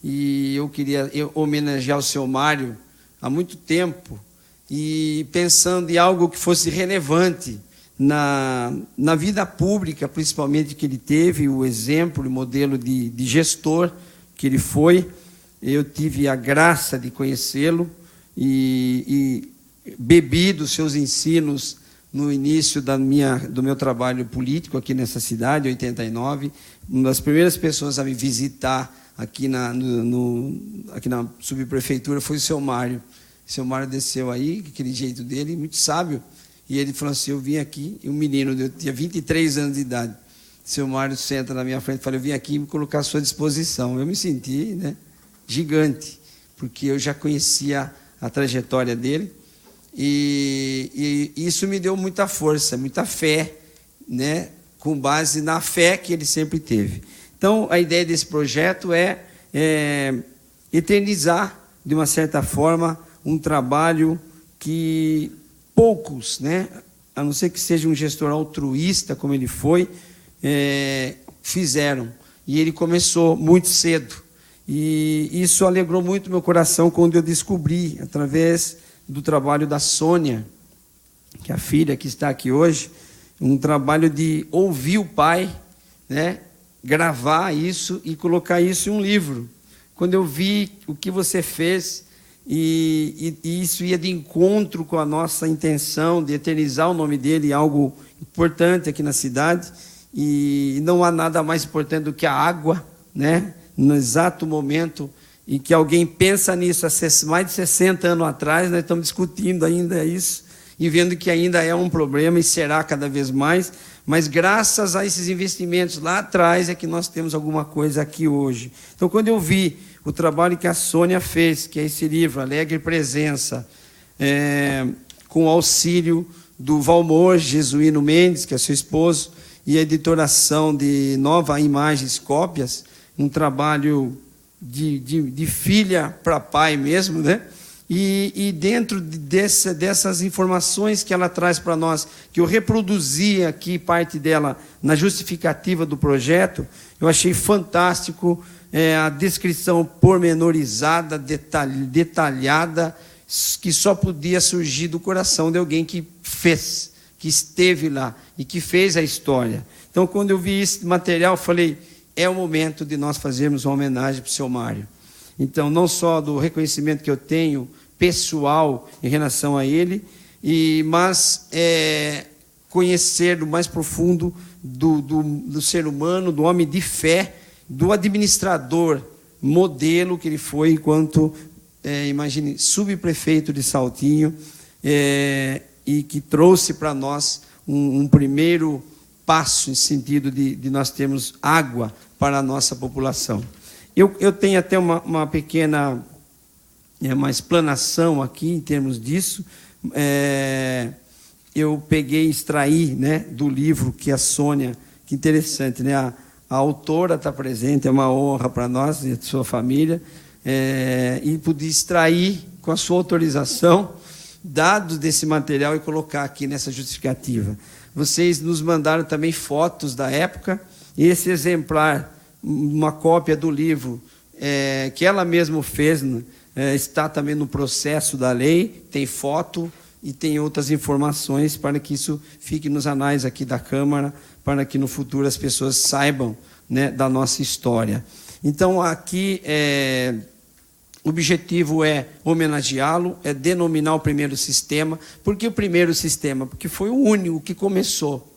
E eu queria homenagear o seu Mário há muito tempo. e pensando em algo que fosse relevante na vida pública, principalmente que ele teve, o exemplo, o modelo de gestor que ele foi. Eu tive a graça de conhecê-lo e bebi dos seus ensinos no início do meu trabalho político aqui nessa cidade, em 89. Uma das primeiras pessoas a me visitar aqui na subprefeitura foi o seu Mário. O seu Mário desceu aí, aquele jeito dele, muito sábio, e ele falou assim: eu vim aqui, e um menino, eu tinha 23 anos de idade. O seu Mário senta na minha frente e fala: eu vim aqui me colocar à sua disposição. Eu me senti, né, gigante, porque eu já conhecia a trajetória dele, e isso me deu muita força, muita fé, né, com base na fé que ele sempre teve. Então, a ideia desse projeto é eternizar, de uma certa forma, um trabalho que poucos, né, a não ser que seja um gestor altruísta, como ele foi, fizeram. E ele começou muito cedo. E isso alegrou muito meu coração quando eu descobri, através do trabalho da Sônia, que é a filha que está aqui hoje, um trabalho de ouvir o pai, né, gravar isso e colocar isso em um livro. Quando eu vi o que você fez, e isso ia de encontro com a nossa intenção de eternizar o nome dele, algo importante aqui na cidade, e não há nada mais importante do que a água, né? No exato momento em que alguém pensa nisso, há mais de 60 anos atrás, nós estamos discutindo ainda isso, e vendo que ainda é um problema e será cada vez mais, mas graças a esses investimentos lá atrás é que nós temos alguma coisa aqui hoje. Então, quando eu vi o trabalho que a Sônia fez, que é esse livro, Alegre Presença, com o auxílio do Valmor Jesuíno Mendes, que é seu esposo, e a editoração de Nova Imagens Cópias, um trabalho de filha para pai mesmo, né? E dentro dessas informações que ela traz para nós, que eu reproduzi aqui parte dela na justificativa do projeto, eu achei fantástico a descrição pormenorizada, detalhada, que só podia surgir do coração de alguém que fez, que esteve lá e que fez a história. Então, quando eu vi esse material, eu falei: é o momento de nós fazermos uma homenagem para o seu Mário. Então, não só do reconhecimento que eu tenho pessoal em relação a ele, mas conhecer do mais profundo do ser humano, do homem de fé, do administrador modelo que ele foi enquanto, imagine, subprefeito de Saltinho, e que trouxe para nós um primeiro passo em sentido de nós termos água para a nossa população. Eu tenho até uma pequena uma explanação aqui em termos disso. Eu peguei e extraí, né, do livro que a Sônia, que interessante, né, a autora está presente, é uma honra para nós e a sua família, e pude extrair, com a sua autorização, dados desse material e colocar aqui nessa justificativa. Vocês nos mandaram também fotos da época, e esse exemplar, uma cópia do livro, que ela mesma fez, está também no processo da lei, tem foto e tem outras informações para que isso fique nos anais aqui da Câmara, para que no futuro as pessoas saibam, né, da nossa história. Então, aqui, o objetivo é homenageá-lo, é denominar o primeiro sistema. Por que o primeiro sistema? Porque foi o único que começou.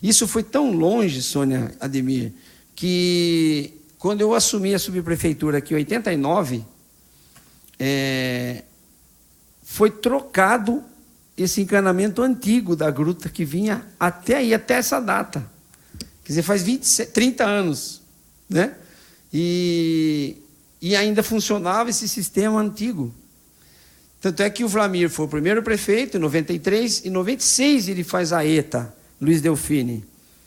Isso foi tão longe, Sônia Ademir, que quando eu assumi a subprefeitura aqui em 89, foi trocado esse encanamento antigo da gruta que vinha até aí, até essa data. Quer dizer, faz 30 anos, né? E ainda funcionava esse sistema antigo. Tanto é que o Vlamir foi o primeiro prefeito, em 93, e em 96 ele faz a ETA, Luiz Delfini,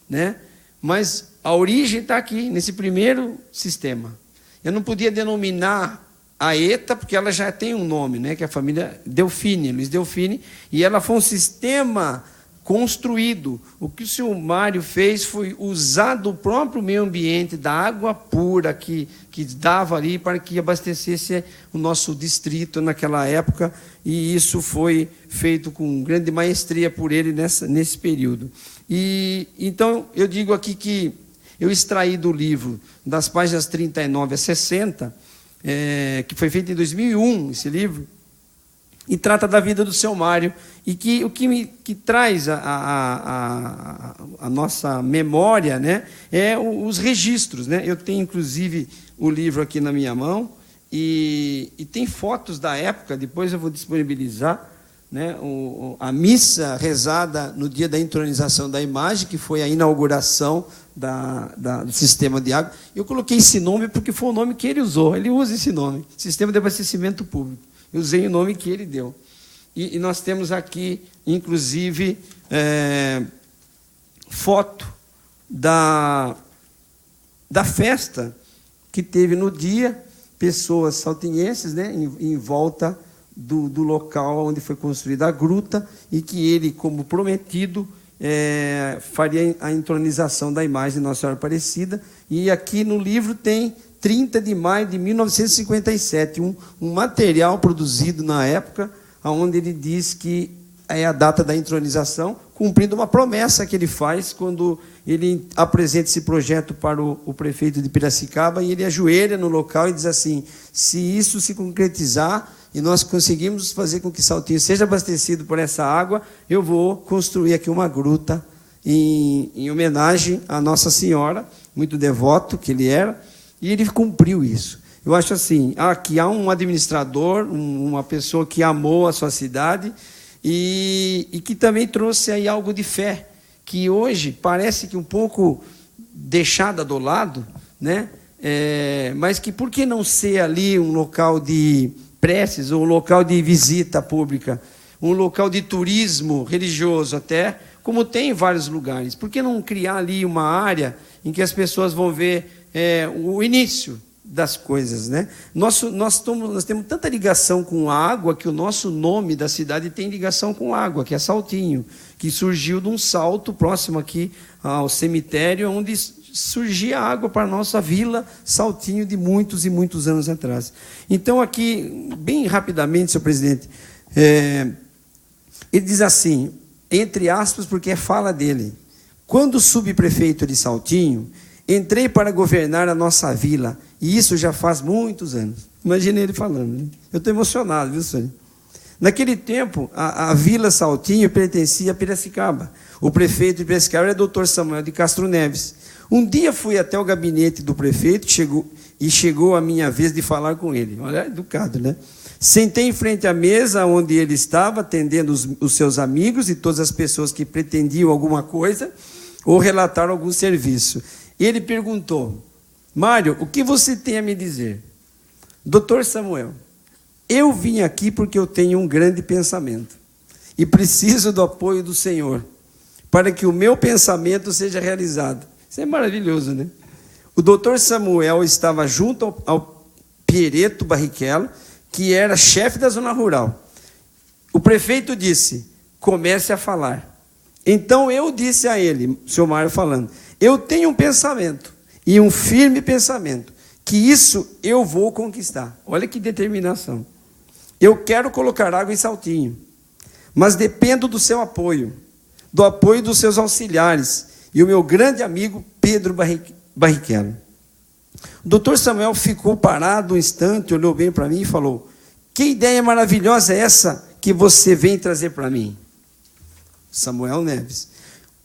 né? Mas a origem está aqui, nesse primeiro sistema. Eu não podia denominar a ETA, porque ela já tem um nome, né, que é a família Delfini, Luiz Delfini, e ela foi um sistema construído. O que o senhor Mário fez foi usar do próprio meio ambiente, da água pura que dava ali para que abastecesse o nosso distrito naquela época, e isso foi feito com grande maestria por ele nesse período. E então eu digo aqui que eu extraí do livro, das páginas 39 a 60, que foi feito em 2001, esse livro, e trata da vida do seu Mário, e que o que traz a nossa memória, né, é os registros, né? Eu tenho, inclusive, o livro aqui na minha mão, e tem fotos da época, depois eu vou disponibilizar, né, a rezada no dia da entronização da imagem, que foi a inauguração do sistema de água. Eu coloquei esse nome porque foi o nome que ele usou, ele usa esse nome, Sistema de Abastecimento Público. Eu usei o nome que ele deu. E nós temos aqui, inclusive, foto da festa que teve no dia, pessoas saltinhenses, né, em volta do local onde foi construída a gruta, e que ele, como prometido, faria a entronização da imagem de Nossa Senhora Aparecida. E aqui no livro tem 30 de maio de 1957, um material produzido na época, onde ele diz que é a data da entronização, cumprindo uma promessa que ele faz quando ele apresenta esse projeto para o prefeito de Piracicaba, e ele ajoelha no local e diz assim: se isso se concretizar e nós conseguirmos fazer com que Saltinho seja abastecido por essa água, eu vou construir aqui uma gruta em homenagem à Nossa Senhora, muito devoto que ele era, e ele cumpriu isso. Eu acho assim, que há um administrador, uma pessoa que amou a sua cidade, e que também trouxe aí algo de fé, que hoje parece que um pouco deixada do lado, né? Mas que por que não ser ali um local de preces, ou um local de visita pública, um local de turismo religioso até, como tem em vários lugares? Por que não criar ali uma área em que as pessoas vão ver o início das coisas, né? Nós temos tanta ligação com a água, que o nosso nome da cidade tem ligação com água, que é Saltinho, que surgiu de um salto próximo aqui ao cemitério, onde surgia água para a nossa vila Saltinho de muitos e muitos anos atrás. Então, aqui, bem rapidamente, senhor presidente, ele diz assim, entre aspas, porque é fala dele: quando subprefeito de Saltinho, entrei para governar a nossa vila, e isso já faz muitos anos. Imagina ele falando, né? Eu estou emocionado, viu, senhor? Naquele tempo, a Vila Saltinho pertencia a Piracicaba. O prefeito de Piracicaba era o Dr. Samuel de Castro Neves. Um dia fui até o gabinete do prefeito, chegou a minha vez de falar com ele. Olha, educado, né? Sentei em frente à mesa onde ele estava, atendendo os seus amigos e todas as pessoas que pretendiam alguma coisa ou relatar algum serviço. Ele perguntou: Mário, o que você tem a me dizer? Doutor Samuel, eu vim aqui porque eu tenho um grande pensamento e preciso do apoio do Senhor para que o meu pensamento seja realizado. Isso é maravilhoso, né? O doutor Samuel estava junto ao Piereto Barrichello, que era chefe da zona rural. O prefeito disse: comece a falar. Então eu disse a ele, o senhor Mário falando: eu tenho um pensamento, e um firme pensamento, que isso eu vou conquistar. Olha que determinação. Eu quero colocar água em Saltinho, mas dependo do seu apoio, do apoio dos seus auxiliares, e o meu grande amigo Pedro Barrichello. O doutor Samuel ficou parado um instante, olhou bem para mim e falou: que ideia maravilhosa é essa que você vem trazer para mim? Samuel Neves.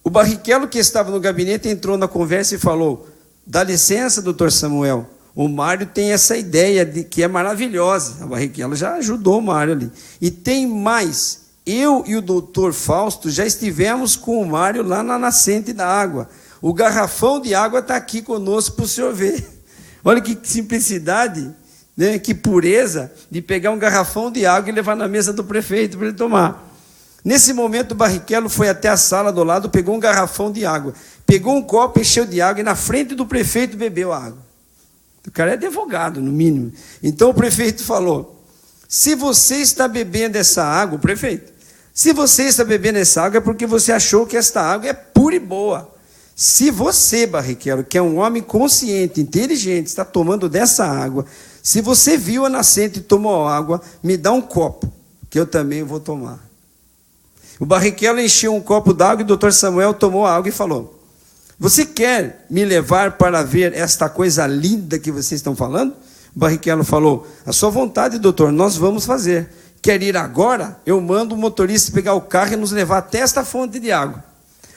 O Barrichello, que estava no gabinete, entrou na conversa e falou: dá licença, doutor Samuel, o Mário tem essa ideia que é maravilhosa. A Barrichello já ajudou o Mário ali. E tem mais, eu e o doutor Fausto já estivemos com o Mário lá na nascente da água. O garrafão de água está aqui conosco para o senhor ver. Olha que simplicidade, né? Que pureza de pegar um garrafão de água e levar na mesa do prefeito para ele tomar. Nesse momento, o Barrichello foi até a sala do lado, pegou um garrafão de água, pegou um copo, encheu de água e na frente do prefeito bebeu a água. O cara é advogado, no mínimo. Então o prefeito falou: se você está bebendo essa água, o prefeito, Se você está bebendo essa água, é porque você achou que esta água é pura e boa. Se você, Barrichello, que é um homem consciente, inteligente, está tomando dessa água, se você viu a nascente e tomou água, me dá um copo, que eu também vou tomar. O Barrichello encheu um copo d'água e o doutor Samuel tomou a água e falou: você quer me levar para ver esta coisa linda que vocês estão falando? O Barrichello falou: a sua vontade, doutor, nós vamos fazer. Quer ir agora? Eu mando o motorista pegar o carro e nos levar até esta fonte de água.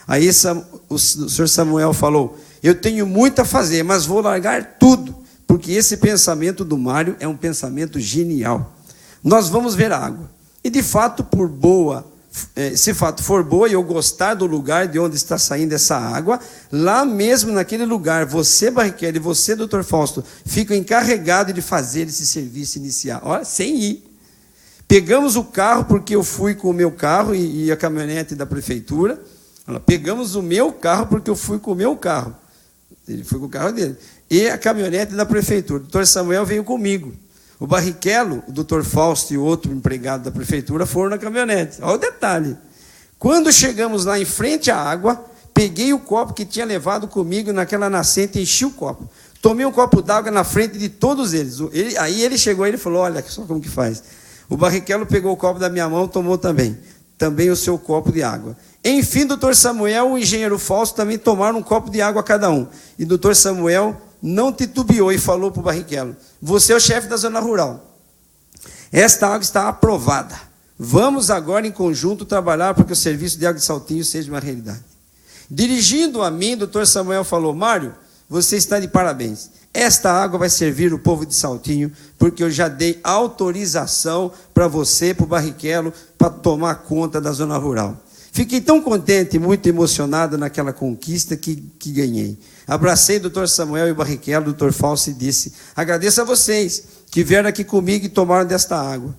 Aí o senhor Samuel falou: eu tenho muito a fazer, mas vou largar tudo, porque esse pensamento do Mário é um pensamento genial. Nós vamos ver a água. E de fato, se fato for boa e eu gostar do lugar de onde está saindo essa água, lá mesmo naquele lugar, você, Barrichello, e você, doutor Fausto, ficam encarregados de fazer esse serviço inicial. Olha, sem ir. Pegamos o carro, porque eu fui com o meu carro e a caminhonete da prefeitura. Pegamos o meu carro, porque eu fui com o meu carro. Ele foi com o carro dele. E a caminhonete da prefeitura. O doutor Samuel veio comigo. O Barrichello, o doutor Fausto e o outro empregado da prefeitura foram na caminhonete. Olha o detalhe. Quando chegamos lá em frente à água, peguei o copo que tinha levado comigo naquela nascente e enchi o copo. Tomei um copo d'água na frente de todos eles. Aí ele chegou e falou: olha só como que faz. O Barrichello pegou o copo da minha mão, tomou também o seu copo de água. Enfim, o doutor Samuel e o engenheiro Fausto também tomaram um copo de água cada um. E o doutor Samuel não titubeou e falou para o Barrichello: você é o chefe da zona rural. Esta água está aprovada. Vamos agora em conjunto trabalhar para que o serviço de água de Saltinho seja uma realidade. Dirigindo a mim, o doutor Samuel falou: Mário, você está de parabéns. Esta água vai servir o povo de Saltinho, porque eu já dei autorização para você, para o Barrichello, para tomar conta da zona rural. Fiquei tão contente e muito emocionado naquela conquista que ganhei. Abracei o doutor Samuel e o Barrichello, o doutor Fausto, e disse: agradeço a vocês que vieram aqui comigo e tomaram desta água,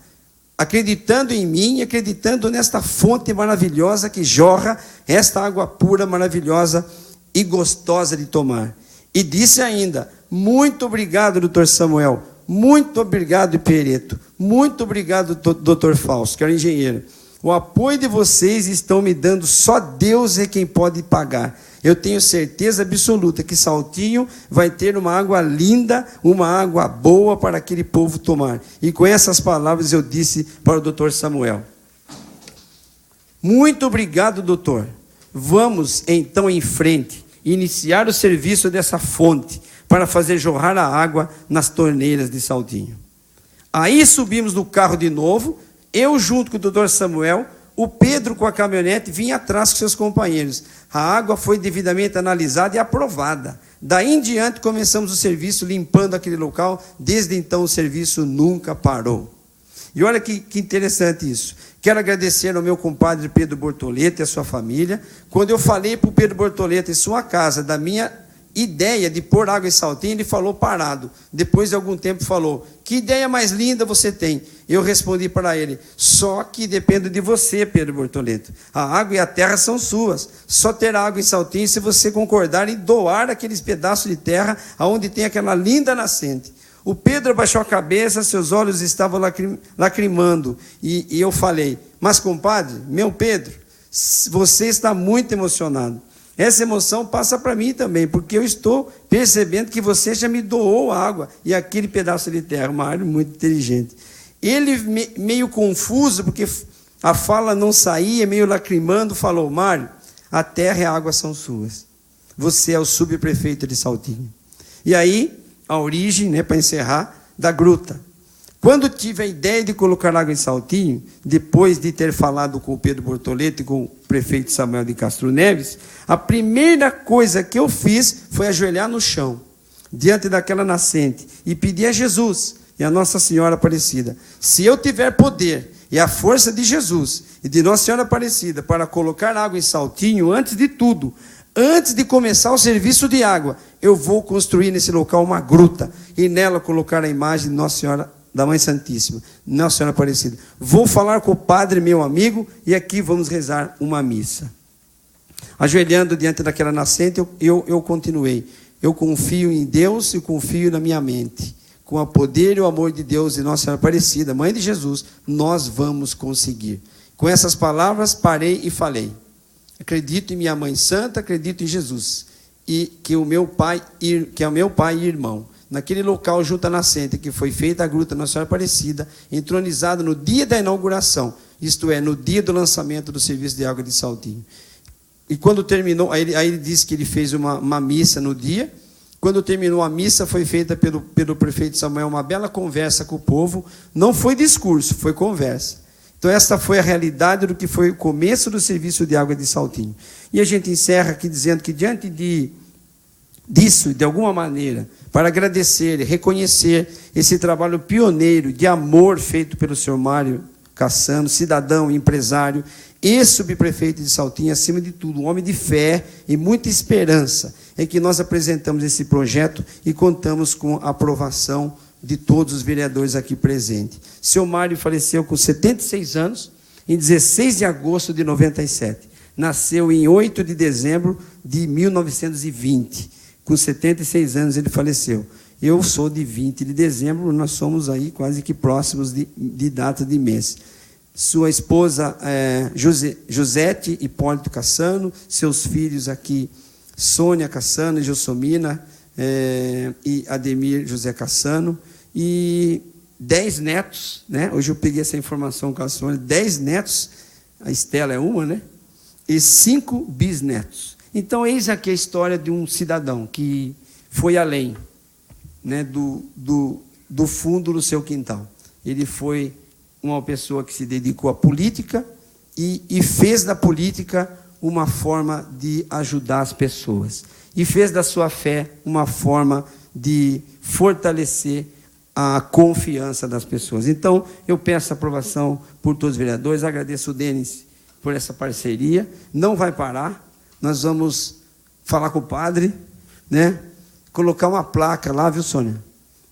acreditando em mim, acreditando nesta fonte maravilhosa que jorra esta água pura, maravilhosa e gostosa de tomar. E disse ainda: muito obrigado, doutor Samuel, muito obrigado, Pereto, muito obrigado, doutor Fausto, que era engenheiro. O apoio de vocês estão me dando, só Deus é quem pode pagar. Eu tenho certeza absoluta que Saltinho vai ter uma água linda, uma água boa para aquele povo tomar. E com essas palavras eu disse para o doutor Samuel: muito obrigado, doutor. Vamos então em frente, iniciar o serviço dessa fonte, para fazer jorrar a água nas torneiras de Saltinho. Aí subimos no carro de novo, eu junto com o doutor Samuel, o Pedro com a caminhonete vinha atrás com seus companheiros. A água foi devidamente analisada e aprovada. Daí em diante começamos o serviço limpando aquele local, desde então o serviço nunca parou. E olha que interessante isso. Quero agradecer ao meu compadre Pedro Bortoleto e a sua família. Quando eu falei para o Pedro Bortoleto em sua casa da minha ideia de pôr água em Saltinho, ele falou parado. Depois de algum tempo falou: que ideia mais linda você tem? Eu respondi para ele: só que depende de você, Pedro Bortoleto. A água e a terra são suas. Só terá água em Saltinho se você concordar em doar aqueles pedaços de terra onde tem aquela linda nascente. O Pedro abaixou a cabeça, seus olhos estavam lacrimando. E eu falei: mas compadre, meu Pedro, você está muito emocionado. Essa emoção passa para mim também, porque eu estou percebendo que você já me doou água e aquele pedaço de terra. Mário, muito inteligente. Ele, meio confuso, porque a fala não saía, meio lacrimando, falou: Mário, a terra e a água são suas. Você é o subprefeito de Saltinho. E aí, a origem, para encerrar, da gruta. Quando tive a ideia de colocar água em Saltinho, depois de ter falado com o Pedro Bortoleto e com o prefeito Samuel de Castro Neves, a primeira coisa que eu fiz foi ajoelhar no chão, diante daquela nascente, e pedir a Jesus e a Nossa Senhora Aparecida: se eu tiver poder e a força de Jesus e de Nossa Senhora Aparecida para colocar água em Saltinho, antes de tudo, antes de começar o serviço de água, eu vou construir nesse local uma gruta e nela colocar a imagem de Nossa Senhora da Mãe Santíssima, Nossa Senhora Aparecida. Vou falar com o padre, meu amigo, e aqui vamos rezar uma missa. Ajoelhando diante daquela nascente, eu continuei: eu confio em Deus e confio na minha mente. Com o poder e o amor de Deus e Nossa Senhora Aparecida, Mãe de Jesus, nós vamos conseguir. Com essas palavras, parei e falei: acredito em minha mãe santa, acredito em Jesus, e que é o meu pai e irmão. Naquele local junto à nascente que foi feita a gruta Nossa Senhora Aparecida, entronizada no dia da inauguração, isto é, no dia do lançamento do serviço de água de Saltinho. E quando terminou, aí ele disse que ele fez uma missa no dia. Quando terminou a missa, foi feita pelo prefeito Samuel uma bela conversa com o povo. Não foi discurso, foi conversa. Então, esta foi a realidade do que foi o começo do serviço de água de Saltinho. E a gente encerra aqui dizendo que, diante disso, de alguma maneira, para agradecer e reconhecer esse trabalho pioneiro de amor feito pelo senhor Mário Cassano, cidadão, empresário, e subprefeito de Saltinho, acima de tudo, um homem de fé e muita esperança, é que nós apresentamos esse projeto e contamos com a aprovação de todos os vereadores aqui presentes. Seu Mário faleceu com 76 anos, em 16 de agosto de 97. Nasceu em 8 de dezembro de 1920. Com 76 anos ele faleceu. Eu sou de 20 de dezembro, nós somos aí quase que próximos de data de mês. Sua esposa, Josete Hipólito Cassano, seus filhos aqui, Sônia Cassano e Jossomina, e Ademir José Cassano, e 10 netos, né? Hoje eu peguei essa informação com a Sônia, 10 netos, a Estela é uma, né? E 5 bisnetos. Então, eis aqui a história de um cidadão que foi além, né, do fundo do seu quintal. Ele foi uma pessoa que se dedicou à política e fez da política uma forma de ajudar as pessoas. E fez da sua fé uma forma de fortalecer a confiança das pessoas. Então, eu peço a aprovação por todos os vereadores, agradeço o Denis por essa parceria, não vai parar, nós vamos falar com o padre, né? Colocar uma placa lá, viu, Sônia?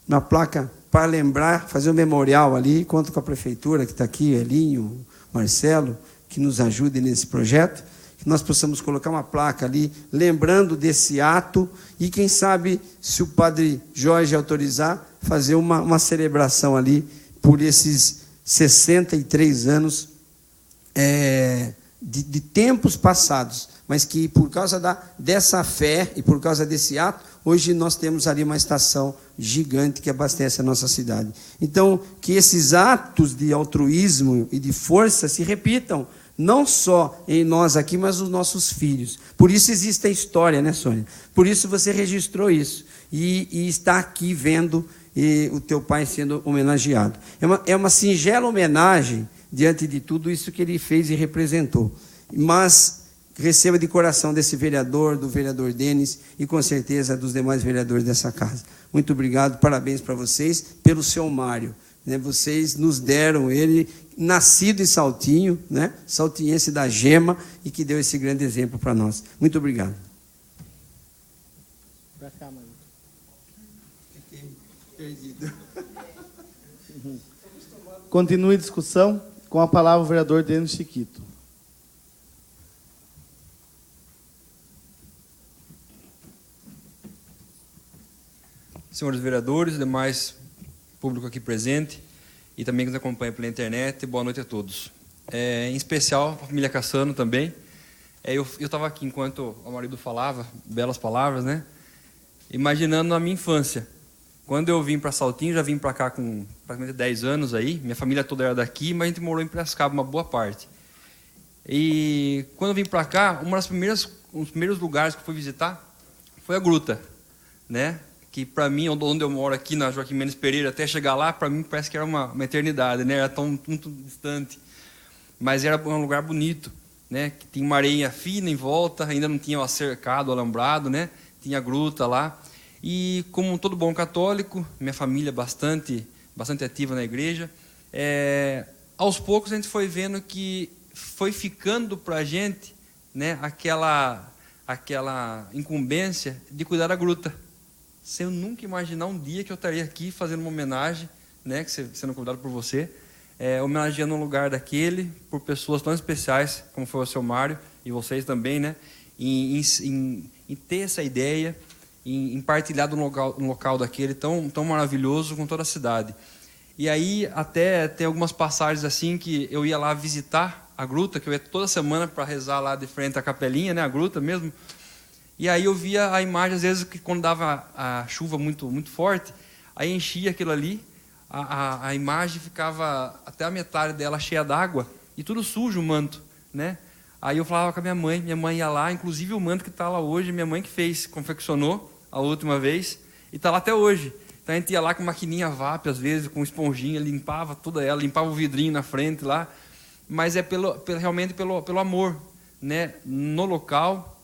Uma placa para lembrar, fazer um memorial ali, conto com a prefeitura que está aqui, Elinho, Marcelo, que nos ajude nesse projeto, que nós possamos colocar uma placa ali, lembrando desse ato, e quem sabe, se o padre Jorge autorizar, fazer uma celebração ali, por esses 63 anos de tempos passados, mas que por causa dessa fé e por causa desse ato, hoje nós temos ali uma estação gigante que abastece a nossa cidade. Então, que esses atos de altruísmo e de força se repitam, não só em nós aqui, mas nos nossos filhos. Por isso existe a história, né, Sônia? Por isso você registrou isso e está aqui vendo o teu pai sendo homenageado. É uma singela homenagem diante de tudo isso que ele fez e representou. Mas receba de coração desse vereador, do vereador Denis e com certeza dos demais vereadores dessa casa. Muito obrigado, parabéns para vocês pelo seu Mário. Né? Vocês nos deram ele, nascido em Saltinho, né? Saltinhense da Gema, e que deu esse grande exemplo para nós. Muito obrigado. Para cá, Mário. Fiquei perdido. Continue a discussão. Com a palavra o vereador Denis Chiquito. Senhores vereadores, demais público aqui presente e também que nos acompanha pela internet, boa noite a todos. Em especial a família Cassano também. Eu estava aqui enquanto o marido falava, belas palavras, né? Imaginando a minha infância. Quando eu vim para Saltinho, já vim para cá com praticamente 10 anos aí, minha família toda era daqui, mas a gente morou em Piracicaba uma boa parte. E quando eu vim para cá, um dos primeiros lugares que eu fui visitar foi a gruta, né? Que para mim, onde eu moro aqui na Joaquim Menes Pereira, até chegar lá, para mim parece que era uma eternidade, né? Era tão muito distante, mas era um lugar bonito, né? Que tinha uma areia fina em volta, ainda não tinha o cercado, o alambrado, né? Tinha a gruta lá. E como todo bom católico, minha família bastante ativa na igreja, aos poucos a gente foi vendo que foi ficando para a gente, né, aquela incumbência de cuidar da gruta. Sem eu nunca imaginar um dia que eu estaria aqui fazendo uma homenagem, né, sendo convidado por você, homenageando um lugar daquele, por pessoas tão especiais, como foi o seu Mário, e vocês também, né, em ter essa ideia, em partilhar um local daquele tão maravilhoso com toda a cidade. E aí até tem algumas passagens assim que eu ia lá visitar a gruta, que eu ia toda semana para rezar lá de frente à capelinha, né, a gruta mesmo. E aí eu via a imagem, às vezes, que quando dava a chuva muito, muito forte, aí enchia aquilo ali, a imagem ficava até a metade dela cheia d'água, e tudo sujo o manto, né? Aí eu falava com a minha mãe ia lá, inclusive o manto que está lá hoje, minha mãe que fez, confeccionou a última vez, e está lá até hoje. Então a gente ia lá com maquininha VAP, às vezes, com esponjinha, limpava toda ela, limpava o vidrinho na frente lá, mas é realmente pelo amor, né, no local,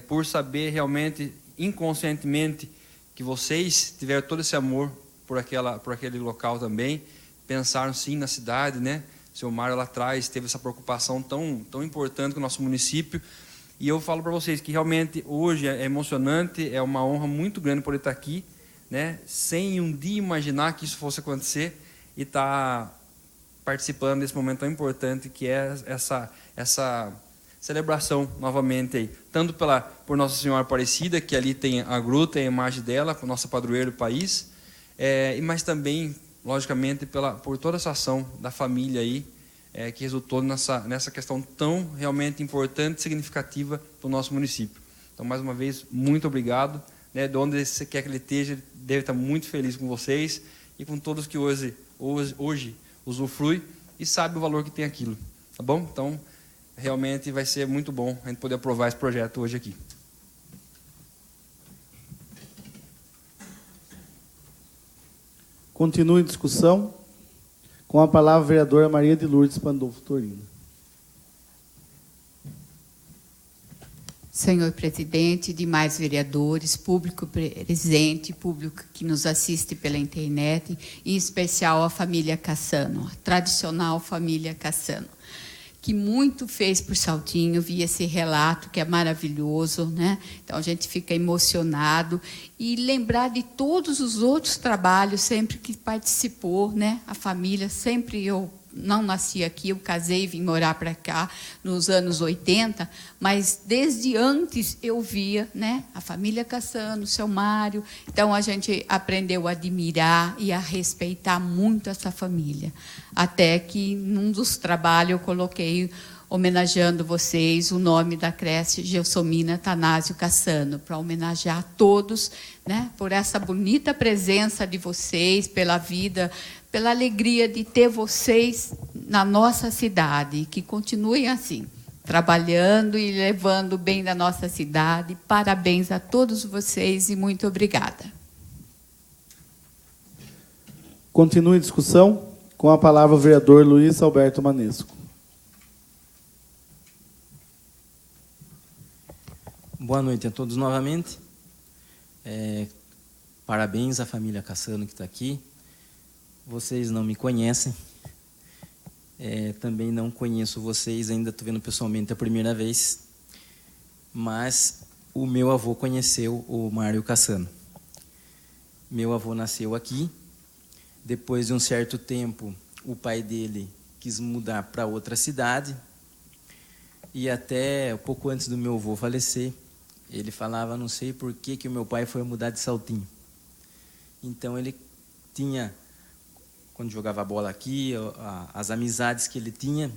por saber realmente, inconscientemente, que vocês tiveram todo esse amor por aquele local também, pensaram sim na cidade, né? O seu Mário lá atrás teve essa preocupação tão importante com o nosso município, e eu falo para vocês que realmente hoje é emocionante, é uma honra muito grande poder estar aqui, né? Sem um dia imaginar que isso fosse acontecer e estar participando desse momento tão importante que é essa celebração novamente aí, tanto por Nossa Senhora Aparecida, que ali tem a gruta e a imagem dela, com nossa padroeira do país, mas também, logicamente, por toda essa ação da família aí, que resultou nessa questão tão realmente importante e significativa para o nosso município. Então, mais uma vez, muito obrigado. Né, de onde você quer que ele esteja, ele deve estar muito feliz com vocês e com todos que hoje usufrui e sabe o valor que tem aquilo. Tá bom? Então, realmente vai ser muito bom a gente poder aprovar esse projeto hoje aqui. Continua em discussão. Com a palavra a vereadora Maria de Lourdes Pandolfo Torino. Senhor presidente, demais vereadores, público presente, público que nos assiste pela internet, em especial a família Cassano, a tradicional família Cassano, que muito fez por Saltinho, vi esse relato que é maravilhoso, né? Então a gente fica emocionado e lembrar de todos os outros trabalhos sempre que participou, né? A família, sempre eu não nasci aqui, eu casei e vim morar para cá nos anos 80, mas desde antes eu via, né, a família Cassano, o seu Mário. Então a gente aprendeu a admirar e a respeitar muito essa família. Até que num dos trabalhos eu coloquei, homenageando vocês, o nome da creche Gelsomina Tanásio Cassano, para homenagear a todos, né, por essa bonita presença de vocês, pela vida, pela alegria de ter vocês na nossa cidade, que continuem assim, trabalhando e levando o bem da nossa cidade. Parabéns a todos vocês e muito obrigada. Continua em discussão. Com a palavra o vereador Luiz Alberto Manesco. Boa noite a todos novamente. Parabéns à família Cassano que está aqui. Vocês não me conhecem, também não conheço vocês, ainda estou vendo pessoalmente a primeira vez, mas o meu avô conheceu o Mário Cassano. Meu avô nasceu aqui, depois de um certo tempo o pai dele quis mudar para outra cidade, e até pouco antes do meu avô falecer, ele falava, não sei por que o meu pai foi mudar de Saltinho. Então ele tinha, quando jogava bola aqui, as amizades que ele tinha,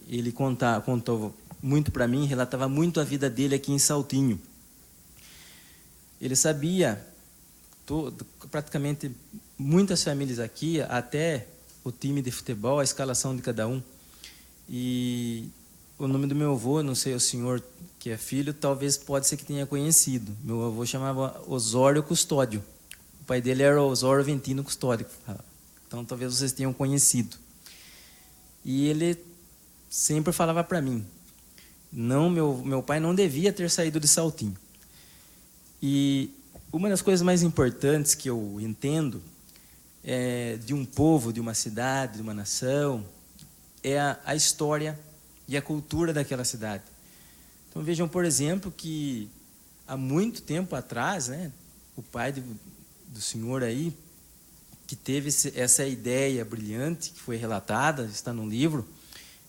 ele contou muito para mim, relatava muito a vida dele aqui em Saltinho. Ele sabia praticamente muitas famílias aqui, até o time de futebol, a escalação de cada um. E o nome do meu avô, não sei, o senhor que é filho, talvez pode ser que tenha conhecido. Meu avô chamava Osório Custódio. O pai dele era Osório Ventino Custódio. Então, talvez vocês tenham conhecido. E ele sempre falava para mim, não, meu pai não devia ter saído de Saltinho. E uma das coisas mais importantes que eu entendo de um povo, de uma cidade, de uma nação, é a história e a cultura daquela cidade. Então, vejam, por exemplo, que há muito tempo atrás, né, o pai do senhor aí, que teve essa ideia brilhante, que foi relatada, está no livro.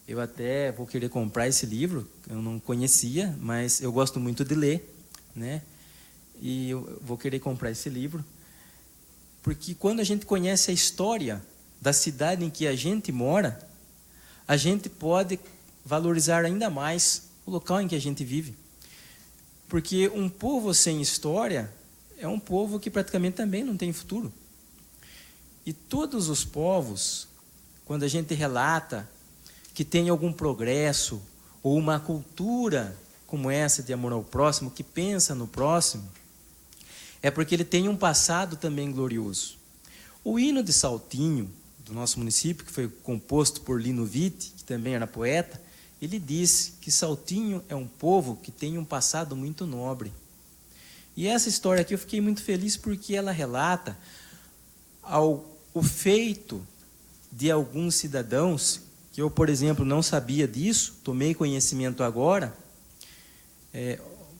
Eu até vou querer comprar esse livro, eu não conhecia, mas eu gosto muito de ler, né? E eu vou querer comprar esse livro, porque quando a gente conhece a história da cidade em que a gente mora, a gente pode valorizar ainda mais o local em que a gente vive. Porque um povo sem história é um povo que praticamente também não tem futuro. E todos os povos, quando a gente relata que tem algum progresso ou uma cultura como essa de amor ao próximo, que pensa no próximo, é porque ele tem um passado também glorioso. O hino de Saltinho, do nosso município, que foi composto por Lino Vitti, que também era poeta, ele disse que Saltinho é um povo que tem um passado muito nobre. E essa história aqui eu fiquei muito feliz porque ela relata o feito de alguns cidadãos, que eu, por exemplo, não sabia disso, tomei conhecimento agora,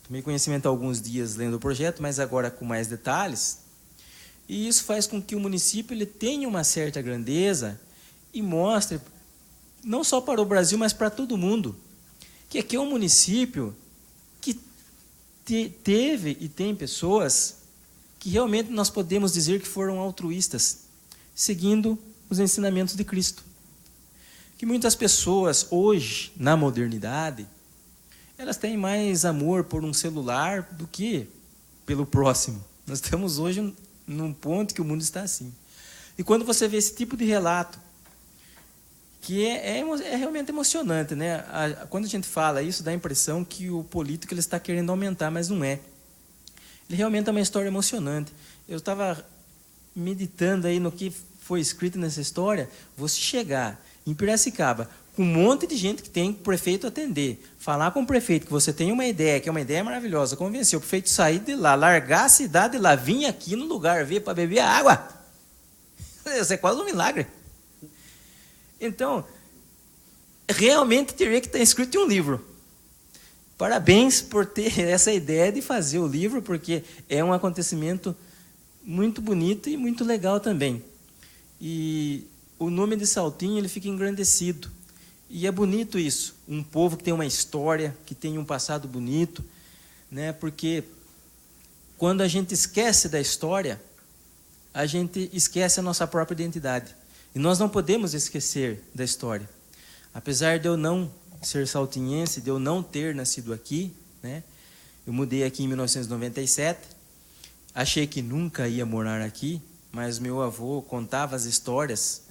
tomei conhecimento há alguns dias lendo o projeto, mas agora com mais detalhes, e isso faz com que o município ele tenha uma certa grandeza e mostre, não só para o Brasil, mas para todo mundo, que aqui é um município que teve e tem pessoas que realmente nós podemos dizer que foram altruístas, seguindo os ensinamentos de Cristo. Que muitas pessoas hoje, na modernidade, elas têm mais amor por um celular do que pelo próximo. Nós estamos hoje num ponto que o mundo está assim. E quando você vê esse tipo de relato, que é realmente emocionante, né? Quando a gente fala isso, dá a impressão que o político ele está querendo aumentar, mas não é. Ele realmente é uma história emocionante. Eu estava meditando aí no que foi escrito nessa história. Você chegar em Piracicaba com um monte de gente que tem o prefeito atender, falar com o prefeito que você tem uma ideia, que é uma ideia maravilhosa, convencer o prefeito a sair de lá, largar a cidade de lá, vir aqui no lugar, vir para beber água. Isso é quase um milagre. Então, realmente teria que estar escrito em um livro. Parabéns por ter essa ideia de fazer o livro, porque é um acontecimento muito bonito e muito legal também. E o nome de Saltinho ele fica engrandecido. E é bonito isso, um povo que tem uma história, que tem um passado bonito, né? Porque quando a gente esquece da história, a gente esquece a nossa própria identidade. E nós não podemos esquecer da história. Apesar de eu não ser saltinhense, de eu não ter nascido aqui, né? Eu mudei aqui em 1997, achei que nunca ia morar aqui, mas meu avô contava as histórias,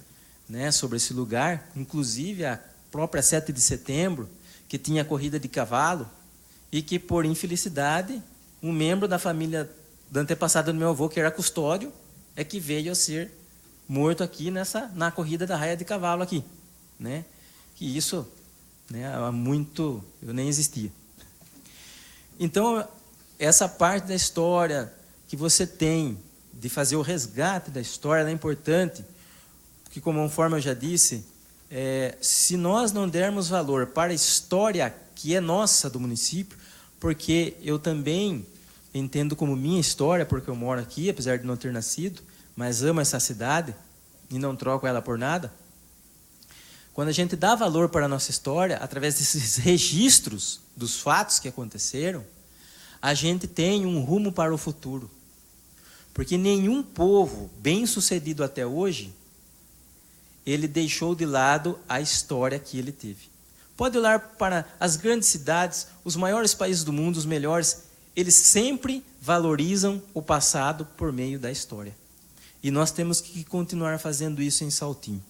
né, sobre esse lugar, inclusive a própria 7 de setembro, que tinha corrida de cavalo, e que, por infelicidade, um membro da família da antepassada do meu avô, que era custódio, é que veio a ser morto aqui na corrida da raia de cavalo aqui, né? Que isso, né, há muito eu nem existia. Então, essa parte da história que você tem de fazer o resgate da história é importante, porque, conforme eu já disse, se nós não dermos valor para a história que é nossa do município, porque eu também entendo como minha história, porque eu moro aqui, apesar de não ter nascido, mas amo essa cidade e não troco ela por nada. Quando a gente dá valor para a nossa história, através desses registros dos fatos que aconteceram, a gente tem um rumo para o futuro. Porque nenhum povo bem-sucedido até hoje, ele deixou de lado a história que ele teve. Pode olhar para as grandes cidades, os maiores países do mundo, os melhores, eles sempre valorizam o passado por meio da história. E nós temos que continuar fazendo isso em Saltinho.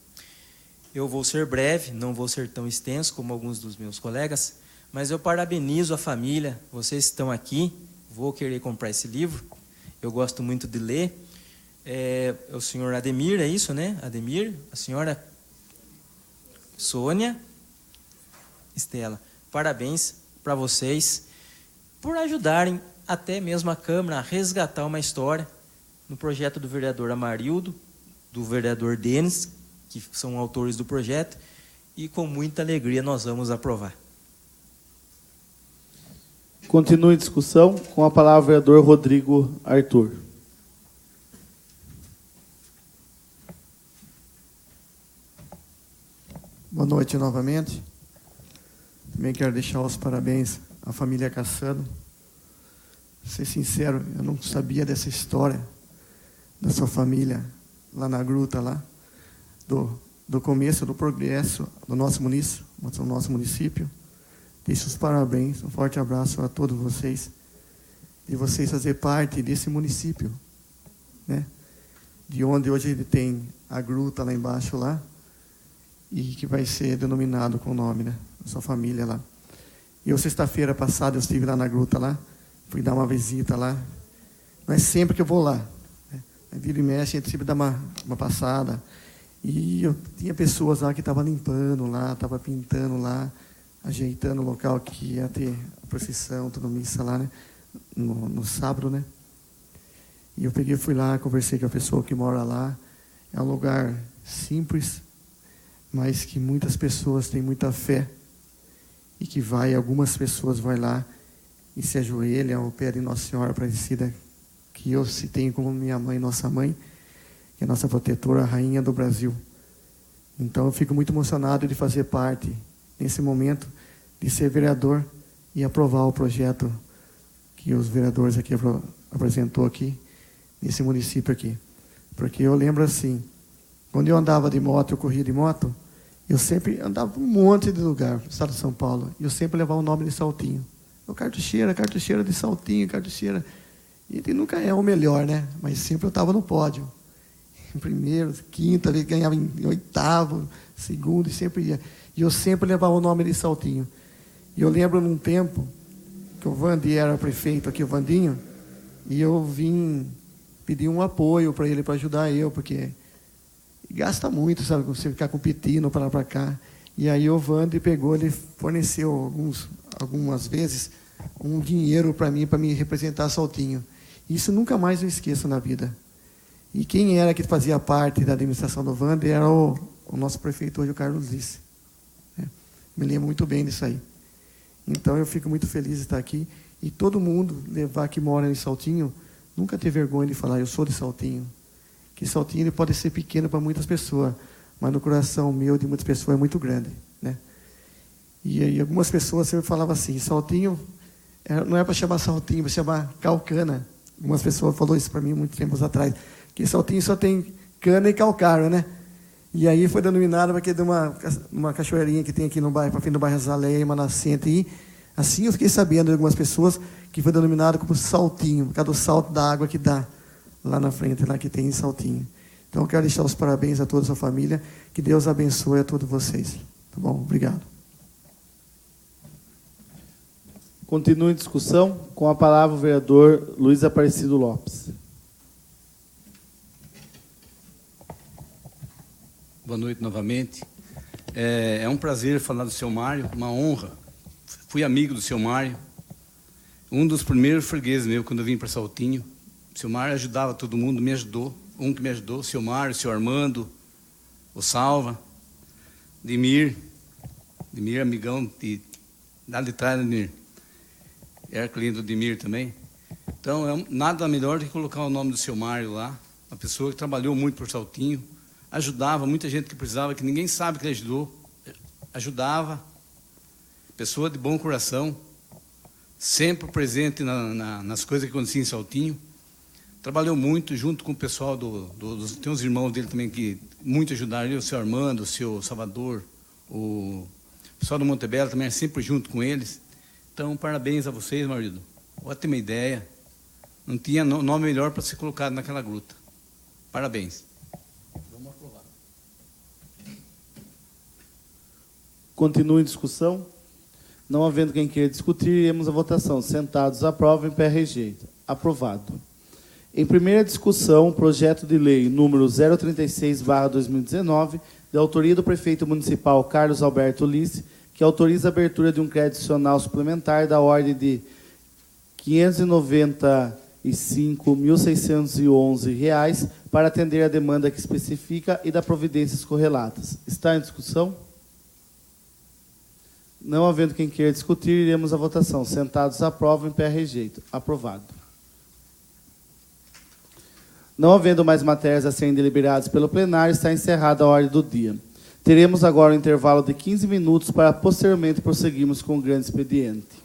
Eu vou ser breve, não vou ser tão extenso como alguns dos meus colegas, mas eu parabenizo a família, vocês estão aqui, vou querer comprar esse livro, eu gosto muito de ler. O senhor Ademir, é isso, né? Ademir, a senhora Sônia, Estela, parabéns para vocês por ajudarem até mesmo a Câmara a resgatar uma história no projeto do vereador Amarildo, do vereador Denis, que são autores do projeto, e com muita alegria nós vamos aprovar. Continue a discussão com a palavra o vereador Rodrigo Arthur. Boa noite novamente. Também quero deixar os parabéns à família Cassano. Ser sincero, eu não sabia dessa história da sua família lá na gruta lá do do começo do progresso do nosso município. Deixo os parabéns, um forte abraço a todos vocês, e vocês fazer parte desse município, né? De onde hoje ele tem a gruta lá embaixo, lá, e que vai ser denominado com o nome, né? A sua família lá. E eu, sexta-feira passada, eu estive lá na gruta, lá, fui dar uma visita lá. Não é sempre que eu vou lá, né? Vira e mexe, a gente sempre dá uma passada. E eu tinha pessoas lá que estavam limpando lá, estavam pintando lá, ajeitando o local que ia ter a procissão, toda missa lá, né? No sábado, né? E eu peguei, fui lá, conversei com a pessoa que mora lá. É um lugar simples, mas que muitas pessoas têm muita fé, e que algumas pessoas vão lá e se ajoelham ao pé de Nossa Senhora Aparecida, que eu tenho como minha mãe, nossa mãe, que é a nossa protetora, a rainha do Brasil. Então eu fico muito emocionado de fazer parte, nesse momento, de ser vereador e aprovar o projeto que os vereadores aqui apresentou aqui, nesse município aqui. Porque eu lembro assim, quando eu andava de moto, eu corria de moto, eu sempre andava um monte de lugar no estado de São Paulo, e eu sempre levava o nome de Saltinho. Cartucheira de Saltinho, cartucheira. E ele nunca é o melhor, né? Mas sempre eu estava no pódio. Em primeiro, quinto, ali ganhava em oitavo, segundo, e sempre ia. E eu sempre levava o nome de Saltinho. E eu lembro num tempo que o Vandi era prefeito aqui, o Vandinho, e eu vim pedir um apoio para ele, para ajudar eu, porque gasta muito, sabe, você ficar competindo para lá para cá. E aí o Vandi pegou, ele forneceu algumas vezes um dinheiro para me representar Saltinho. Isso nunca mais eu esqueço na vida. E quem era que fazia parte da administração do Vandi era o nosso prefeito hoje, o Carlos Lice. Me lembro muito bem disso aí. Então eu fico muito feliz de estar aqui. E todo mundo levar que mora em Saltinho, nunca ter vergonha de falar, eu sou de Saltinho. Que Saltinho ele pode ser pequeno para muitas pessoas, mas no coração meu de muitas pessoas é muito grande, né? E aí algumas pessoas sempre falavam assim, Saltinho, não é para chamar Saltinho, é para chamar Calcana. Algumas pessoas falaram isso para mim muitos tempos atrás, que Saltinho só tem cana e calcário, né? E aí foi denominado porque de uma cachoeirinha que tem aqui no bairro, para fim do bairro Azaleia, uma nascente, e assim eu fiquei sabendo de algumas pessoas que foi denominado como Saltinho, por causa do salto da água que dá lá na frente, lá que tem em Saltinho. Então eu quero deixar os parabéns a toda a sua família, que Deus abençoe a todos vocês. Tá bom? Obrigado. Continua em discussão, com a palavra o vereador Luiz Aparecido Lopes. Boa noite novamente. É um prazer falar do seu Mário, uma honra. Fui amigo do seu Mário, um dos primeiros fregueses meu quando eu vim para Saltinho. O seu Mário ajudava todo mundo, me ajudou. Um que me ajudou, o seu Mário, o seu Armando, o Salva, Demir, amigão lá de trás, Demir. Era cliente do Demir também. Então, nada melhor do que colocar o nome do seu Mário lá, uma pessoa que trabalhou muito por Saltinho, ajudava muita gente que precisava, que ninguém sabe que ele ajudava, pessoa de bom coração, sempre presente nas coisas que aconteciam em Saltinho. Trabalhou muito junto com o pessoal tem uns irmãos dele também que muito ajudaram ele, o seu Armando, o seu Salvador, o pessoal do Montebello também é sempre junto com eles. Então, parabéns a vocês, marido. Ótima ideia. Não tinha nome melhor para ser colocado naquela gruta. Parabéns. Vamos aprovar. Continua em discussão. Não havendo quem queira discutir, iremos à votação. Sentados, aprova, em pé, rejeita. Aprovado. Em primeira discussão, o projeto de lei número 036/2019, de autoria do prefeito municipal Carlos Alberto Lice, que autoriza a abertura de um crédito adicional suplementar da ordem de R$ 595.611 para atender a demanda que especifica e da providências correlatas. Está em discussão? Não havendo quem queira discutir, iremos à votação. Sentados, aprova, em pé, rejeito. Aprovado. Não havendo mais matérias a serem deliberadas pelo plenário, está encerrada a ordem do dia. Teremos agora um intervalo de 15 minutos para posteriormente prosseguirmos com o grande expediente.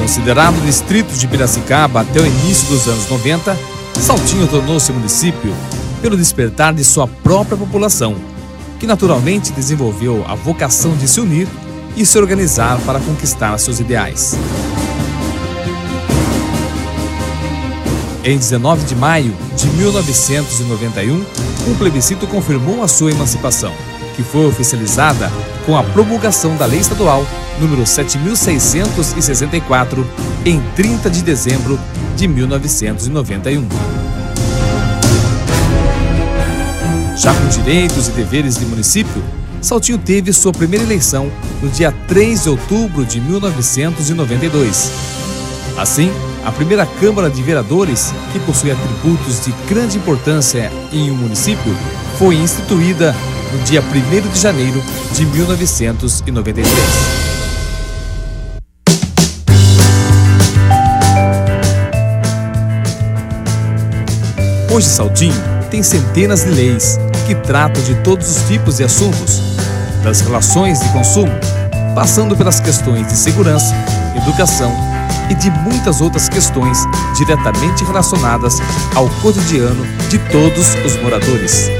Considerado distrito de Piracicaba até o início dos anos 90, Saltinho tornou-se município pelo despertar de sua própria população, que naturalmente desenvolveu a vocação de se unir e se organizar para conquistar seus ideais. Em 19 de maio de 1991, um plebiscito confirmou a sua emancipação, que foi oficializada com a promulgação da Lei Estadual número 7.664 em 30 de dezembro de 1991. Já com direitos e deveres de município, Saltinho teve sua primeira eleição no dia 3 de outubro de 1992. Assim, a primeira Câmara de Vereadores, que possui atributos de grande importância em um município, foi instituída no dia 1º de janeiro de 1993. Hoje, Saltinho tem centenas de leis que tratam de todos os tipos de assuntos, das relações de consumo, passando pelas questões de segurança, educação e de muitas outras questões diretamente relacionadas ao cotidiano de todos os moradores.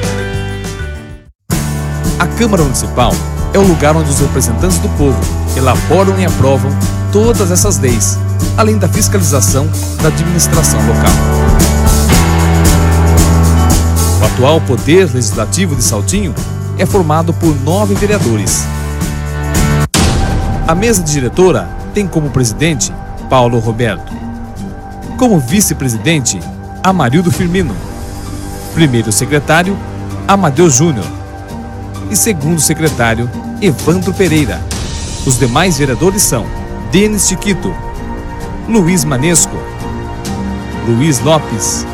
A Câmara Municipal é o lugar onde os representantes do povo elaboram e aprovam todas essas leis, além da fiscalização da administração local. O atual Poder Legislativo de Saltinho é formado por 9 vereadores. A mesa diretora tem como presidente Paulo Roberto. Como vice-presidente, Amarildo Firmino. Primeiro secretário, Amadeu Júnior. E segundo secretário, Evandro Pereira. Os demais vereadores são Denis Chiquito, Luiz Manesco, Luiz Lopes,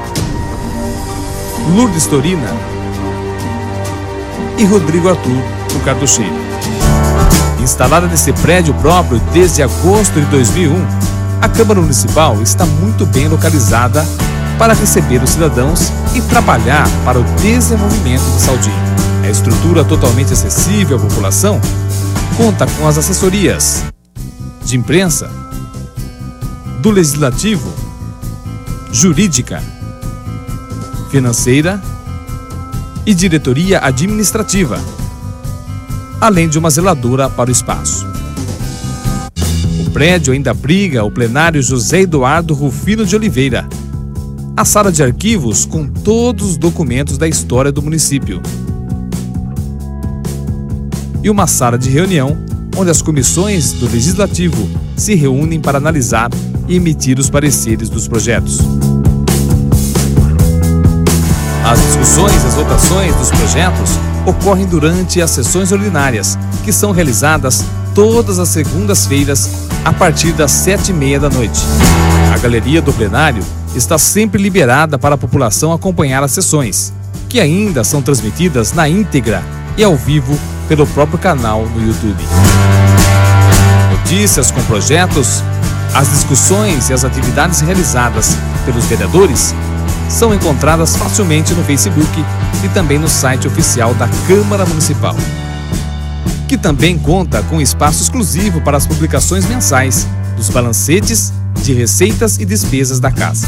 Lourdes Torina e Rodrigo Arthur, do Cartucheiro. Instalada nesse prédio próprio desde agosto de 2001, a Câmara Municipal está muito bem localizada para receber os cidadãos e trabalhar para o desenvolvimento de Saltinho. A estrutura totalmente acessível à população conta com as assessorias de imprensa, do Legislativo, Jurídica, Financeira e Diretoria Administrativa, além de uma zeladora para o espaço. O prédio ainda abriga o plenário José Eduardo Rufino de Oliveira, a sala de arquivos com todos os documentos da história do município e uma sala de reunião onde as comissões do Legislativo se reúnem para analisar e emitir os pareceres dos projetos. As discussões e as votações dos projetos ocorrem durante as sessões ordinárias, que são realizadas todas as segundas-feiras a partir das 7h30 da noite. A galeria do plenário está sempre liberada para a população acompanhar as sessões, que ainda são transmitidas na íntegra e ao vivo pelo próprio canal no YouTube. Notícias com projetos, as discussões e as atividades realizadas pelos vereadores são encontradas facilmente no Facebook e também no site oficial da Câmara Municipal, que também conta com espaço exclusivo para as publicações mensais dos balancetes de receitas e despesas da casa.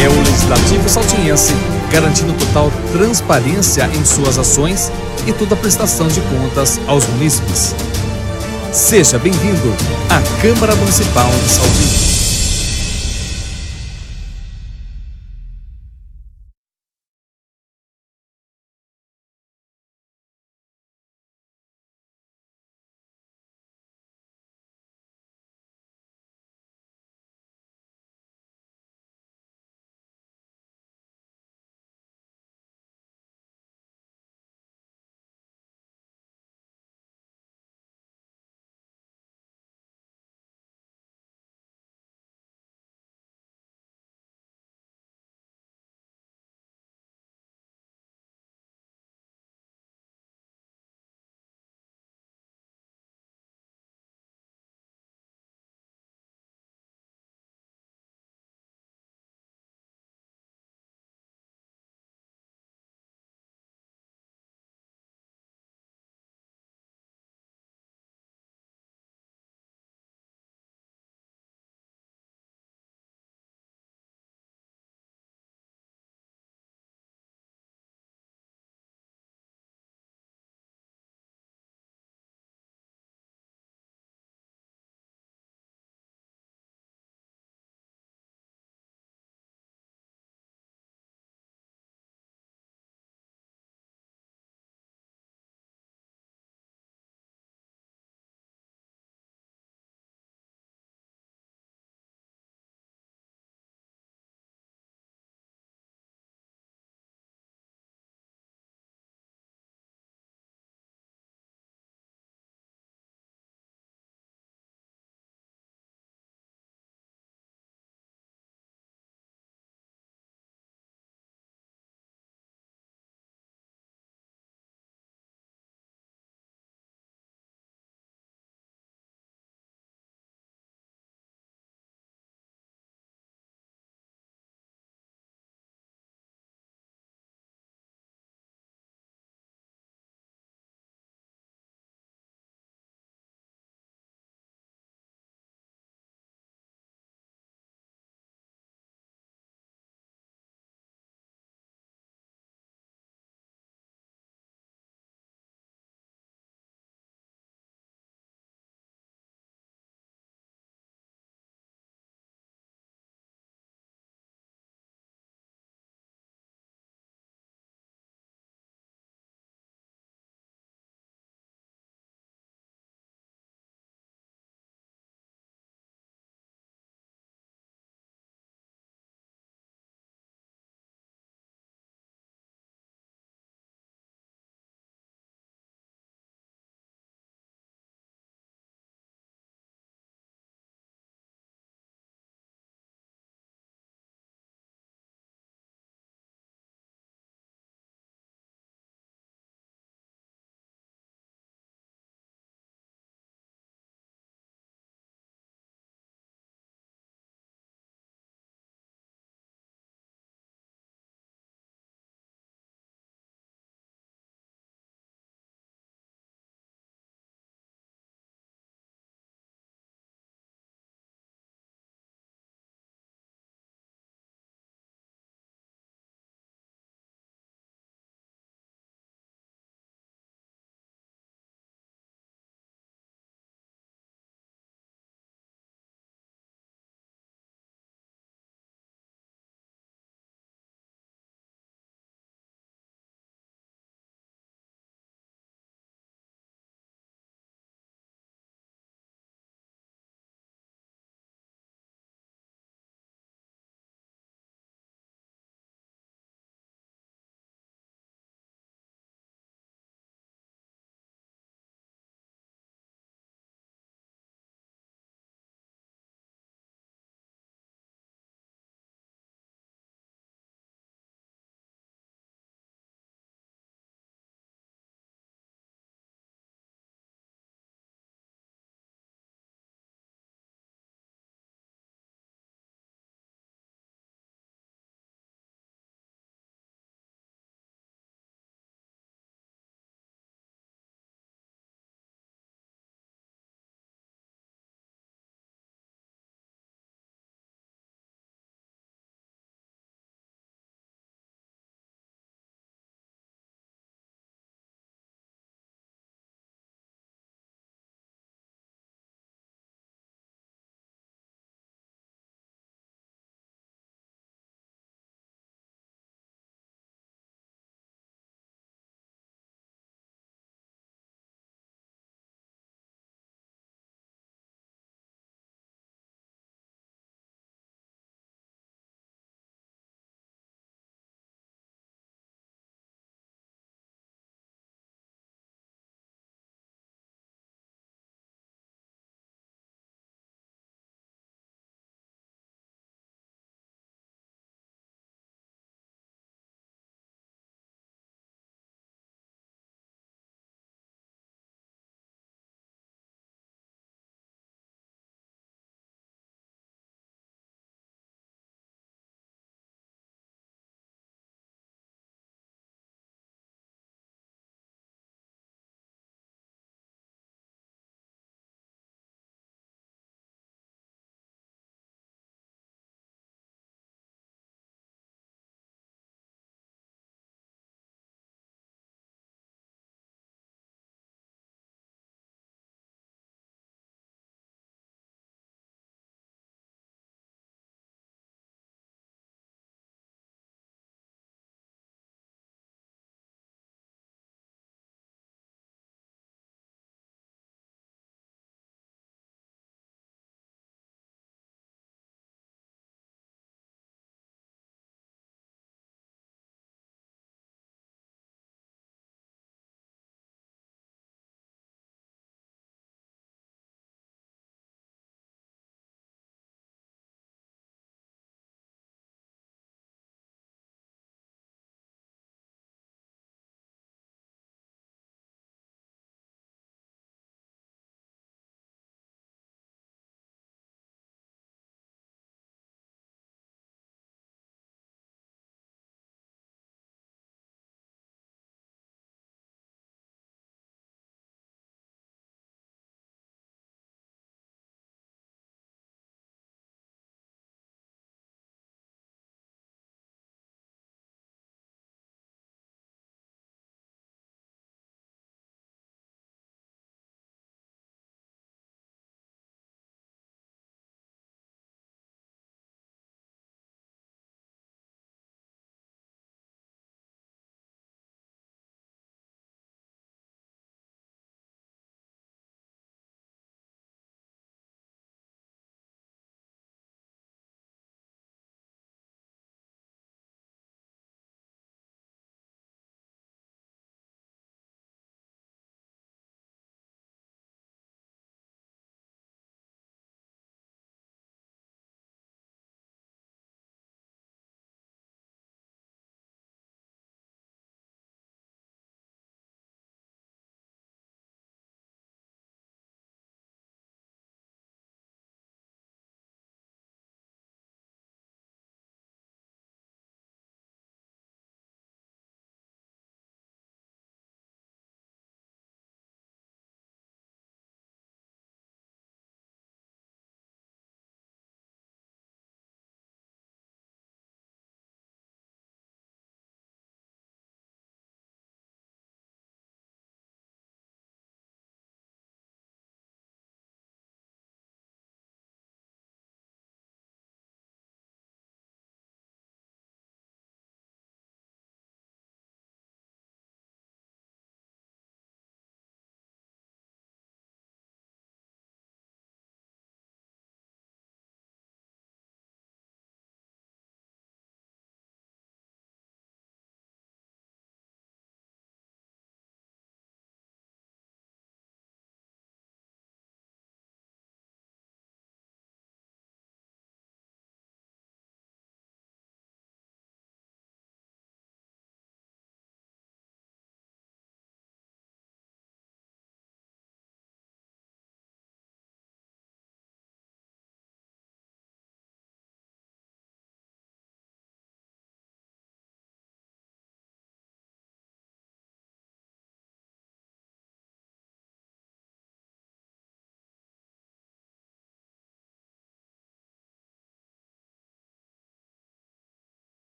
É o Legislativo Saltinhense garantindo total transparência em suas ações e toda a prestação de contas aos munícipes. Seja bem-vindo à Câmara Municipal de Saltinho.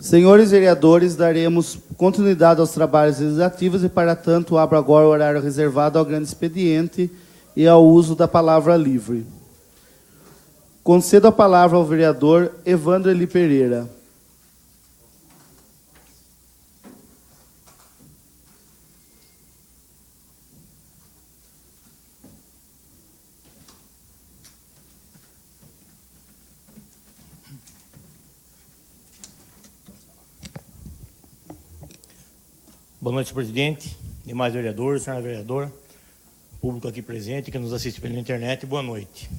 Senhores vereadores, daremos continuidade aos trabalhos legislativos e, para tanto, abro agora o horário reservado ao grande expediente e ao uso da palavra livre. Concedo a palavra ao vereador Evandro Eli Pereira. Boa noite, presidente, demais vereadores, senhora vereadora, público aqui presente que nos assiste pela internet, boa noite.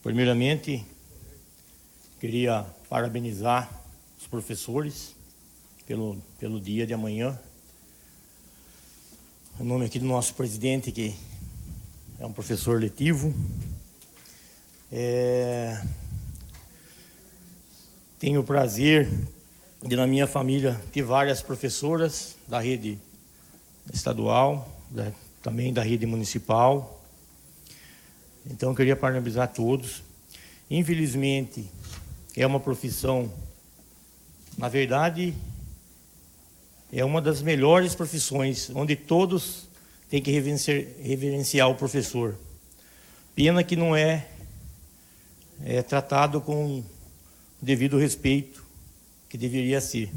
Primeiramente, queria parabenizar os professores pelo dia de amanhã. O nome aqui do nosso presidente, que é um professor letivo. Tenho o prazer de, na minha família, ter várias professoras da rede estadual, também da rede municipal. Então, eu queria parabenizar todos. Infelizmente, é uma profissão, na verdade, é uma das melhores profissões, onde todos têm que reverenciar o professor. Pena que não é tratado com o devido respeito que deveria ser.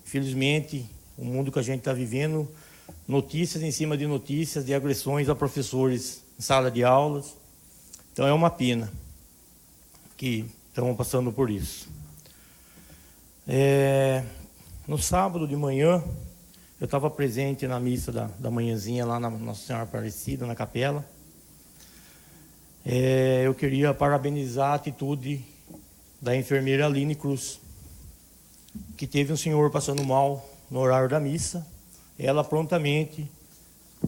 Infelizmente, o mundo que a gente está vivendo, notícias em cima de notícias de agressões a professores em sala de aulas. Então, é uma pena que estamos passando por isso. No sábado de manhã, eu estava presente na missa da manhãzinha lá na Nossa Senhora Aparecida, na capela. Eu queria parabenizar a atitude da enfermeira Aline Cruz, que teve um senhor passando mal no horário da missa. Ela prontamente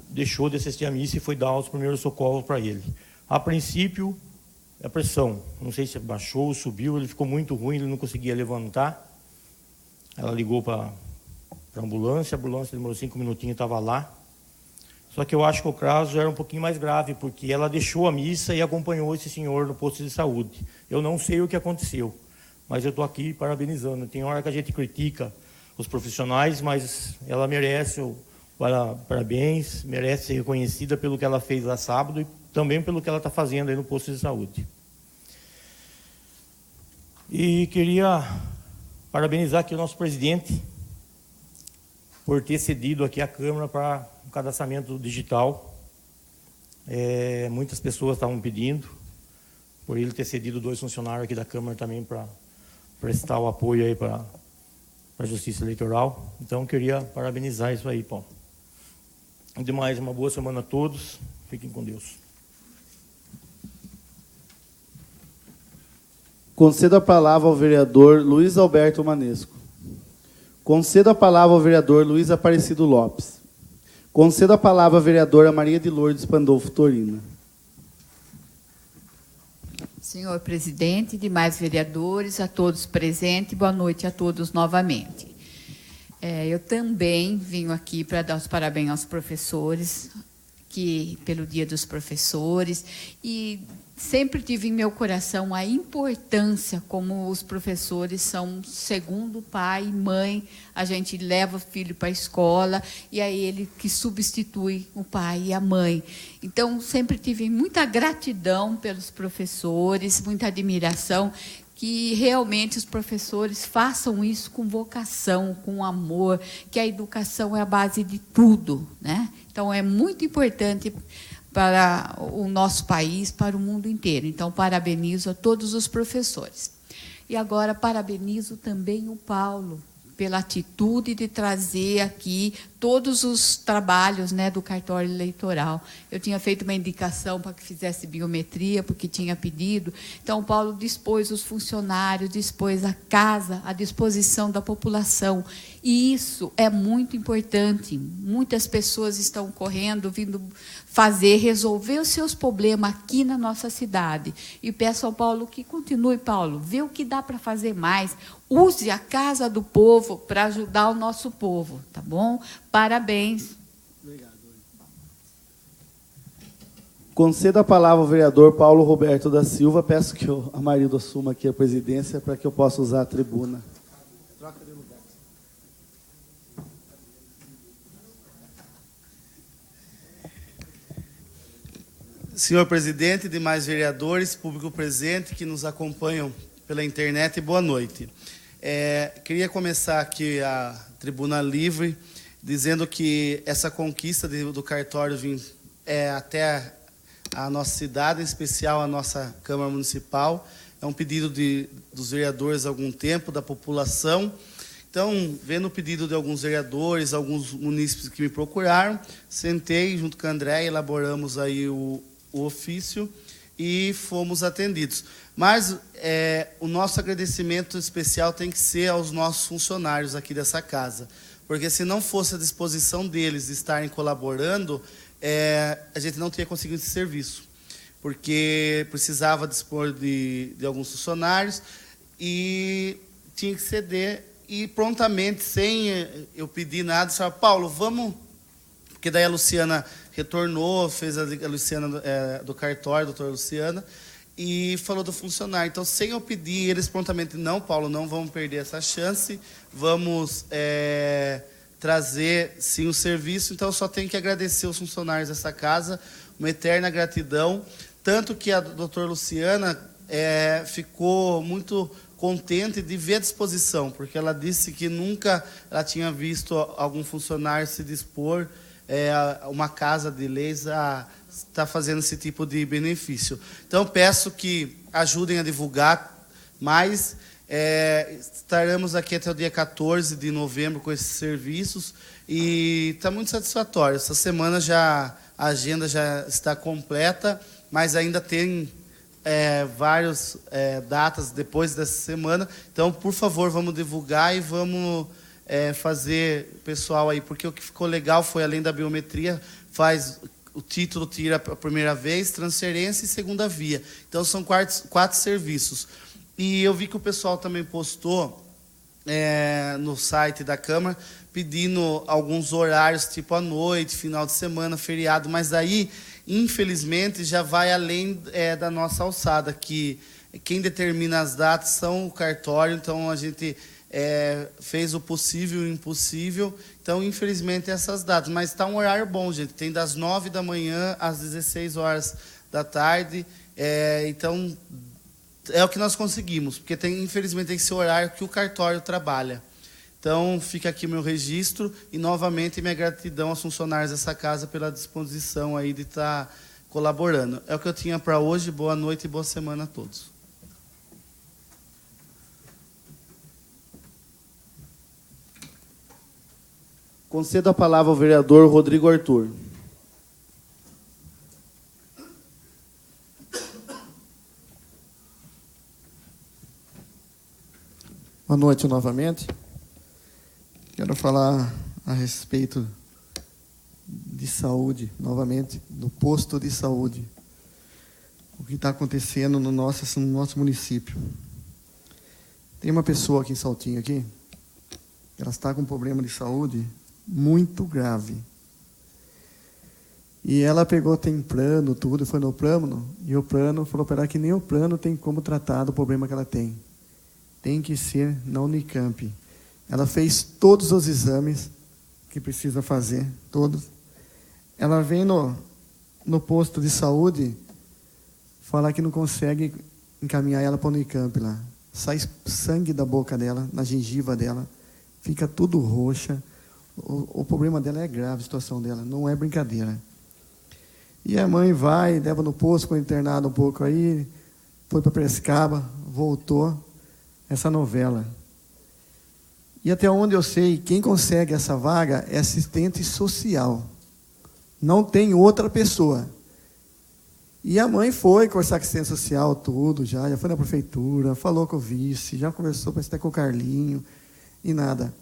deixou de assistir a missa e foi dar os primeiros socorros para ele. A princípio, a pressão, não sei se baixou ou subiu, ele ficou muito ruim, ele não conseguia levantar. Ela ligou para a ambulância demorou 5 minutinhos, estava lá. Só que eu acho que o caso era um pouquinho mais grave, porque ela deixou a missa e acompanhou esse senhor no posto de saúde. Eu não sei o que aconteceu, mas eu estou aqui parabenizando. Tem hora que a gente critica os profissionais, mas ela merece parabéns, merece ser reconhecida pelo que ela fez lá sábado e também pelo que ela está fazendo aí no posto de saúde. E queria parabenizar aqui o nosso presidente por ter cedido aqui a Câmara para o cadastramento digital. Muitas pessoas estavam pedindo, por ele ter cedido 2 funcionários aqui da Câmara também para prestar o apoio aí para a Justiça Eleitoral. Então, queria parabenizar isso aí, Paulo. Demais, uma boa semana a todos. Fiquem com Deus. Concedo a palavra ao vereador Luiz Alberto Manesco. Concedo a palavra ao vereador Luiz Aparecido Lopes. Concedo a palavra à vereadora Maria de Lourdes Pandolfo Torina. Senhor presidente, demais vereadores, a todos presentes, boa noite a todos novamente. Eu também vim aqui para dar os parabéns aos professores, pelo Dia dos Professores, e sempre tive em meu coração a importância como os professores são segundo pai e mãe. A gente leva o filho para a escola e é ele que substitui o pai e a mãe. Então, sempre tive muita gratidão pelos professores, muita admiração, que realmente os professores façam isso com vocação, com amor, que a educação é a base de tudo, né? Então, é muito importante para o nosso país, para o mundo inteiro. Então, parabenizo a todos os professores. E agora, parabenizo também o Paulo, pela atitude de trazer aqui todos os trabalhos, né, do cartório eleitoral. Eu tinha feito uma indicação para que fizesse biometria, porque tinha pedido. Então, o Paulo dispôs os funcionários, dispôs a casa à disposição da população. E isso é muito importante. Muitas pessoas estão correndo, vindo resolver os seus problemas aqui na nossa cidade. E peço ao Paulo que continue, Paulo, vê o que dá para fazer mais. Use a Casa do Povo para ajudar o nosso povo, tá bom? Parabéns. Obrigado. Concedo a palavra ao vereador Paulo Roberto da Silva. Peço que a Marilda assuma aqui a presidência para que eu possa usar a tribuna. Senhor presidente, demais vereadores, público presente que nos acompanham pela internet, boa noite. Queria começar aqui a tribuna livre, dizendo que essa conquista do cartório vir até a nossa cidade, em especial a nossa Câmara Municipal, é um pedido dos vereadores há algum tempo, da população. Então, vendo o pedido de alguns vereadores, alguns munícipes que me procuraram, sentei junto com a André, elaboramos aí o ofício e fomos atendidos. Mas o nosso agradecimento especial tem que ser aos nossos funcionários aqui dessa casa, porque se não fosse a disposição deles de estarem colaborando, a gente não teria conseguido esse serviço, porque precisava dispor de alguns funcionários e tinha que ceder, e prontamente, sem eu pedir nada, disse, Paulo, vamos... Porque daí a Luciana retornou, fez a Luciana do cartório, a doutora Luciana, e falou do funcionário. Então, sem eu pedir, eles prontamente, não, Paulo, não vamos perder essa chance, vamos trazer, sim, o serviço. Então, eu só tenho que agradecer os funcionários dessa casa, uma eterna gratidão, tanto que a doutora Luciana ficou muito contente de ver a disposição, porque ela disse que nunca ela tinha visto algum funcionário se dispor uma casa de leis a estar fazendo esse tipo de benefício. Então, peço que ajudem a divulgar mais. Estaremos aqui até o dia 14 de novembro com esses serviços e está muito satisfatório. Essa semana a agenda já está completa, mas ainda tem várias datas depois dessa semana. Então, por favor, vamos divulgar e vamos fazer pessoal aí, porque o que ficou legal foi, além da biometria, faz o título, tira a primeira vez, transferência e segunda via. Então, são quatro serviços. E eu vi que o pessoal também postou no site da Câmara, pedindo alguns horários, tipo à noite, final de semana, feriado, mas aí, infelizmente, já vai além da nossa alçada, que quem determina as datas são o cartório, então a gente fez o possível e o impossível, então, infelizmente, essas datas. Mas está um horário bom, gente, tem das 9 da manhã às 16 horas da tarde, então, é o que nós conseguimos, porque infelizmente tem que ser o horário que o cartório trabalha. Então, fica aqui o meu registro e, novamente, minha gratidão aos funcionários dessa casa pela disposição aí de estar colaborando. É o que eu tinha para hoje. Boa noite e boa semana a todos. Concedo a palavra ao vereador Rodrigo Arthur. Boa noite novamente. Quero falar a respeito de saúde, novamente, do posto de saúde. O que está acontecendo no nosso município. Tem uma pessoa aqui em Saltinho, aqui, ela está com um problema de saúde muito grave. E ela tem plano, tudo, foi no plano, e o plano falou para ela que nem o plano tem como tratar do problema que ela tem. Tem que ser na Unicamp. Ela fez todos os exames que precisa fazer, todos. Ela vem no posto de saúde falar que não consegue encaminhar ela para o Unicamp lá. Sai sangue da boca dela, na gengiva dela, fica tudo roxa. O problema dela é grave, a situação dela, não é brincadeira. E a mãe vai, leva no posto, ficou internada um pouco aí, foi para Piracicaba, voltou, essa novela. E até onde eu sei, quem consegue essa vaga é assistente social. Não tem outra pessoa. E a mãe foi conversar com a assistente social, tudo, já foi na prefeitura, falou com o vice, já conversou até com o Carlinho, e nada.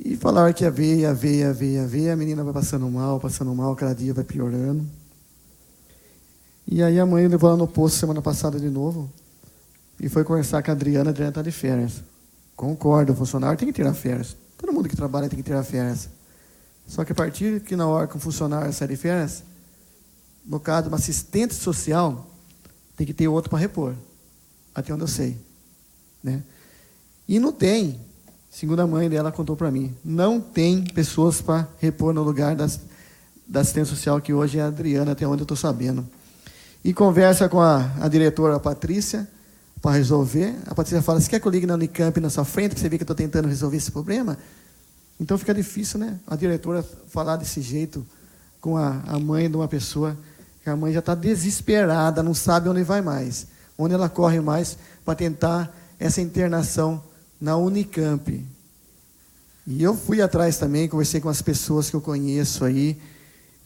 E falaram que ia ver, a menina vai passando mal, cada dia vai piorando. E aí a mãe levou ela no posto semana passada de novo, e foi conversar com a Adriana está de férias. Concordo, o funcionário tem que tirar férias. Todo mundo que trabalha tem que tirar férias. Só que a partir que na hora que um funcionário sai de férias, no caso de uma assistente social, tem que ter outro para repor. Até onde eu sei. Né? E não tem, segundo a mãe dela contou para mim, não tem pessoas para repor no lugar da assistente social, que hoje é a Adriana, até onde eu estou sabendo. e conversa com a diretora Patrícia para resolver. A Patrícia fala, você quer que eu ligue na Unicamp na sua frente, que você vê que eu estou tentando resolver esse problema? Então fica difícil, né? A diretora falar desse jeito com a mãe de uma pessoa, que a mãe já está desesperada, não sabe onde vai mais, onde ela corre mais para tentar essa internação na Unicamp. E eu fui atrás também, conversei com as pessoas que eu conheço aí,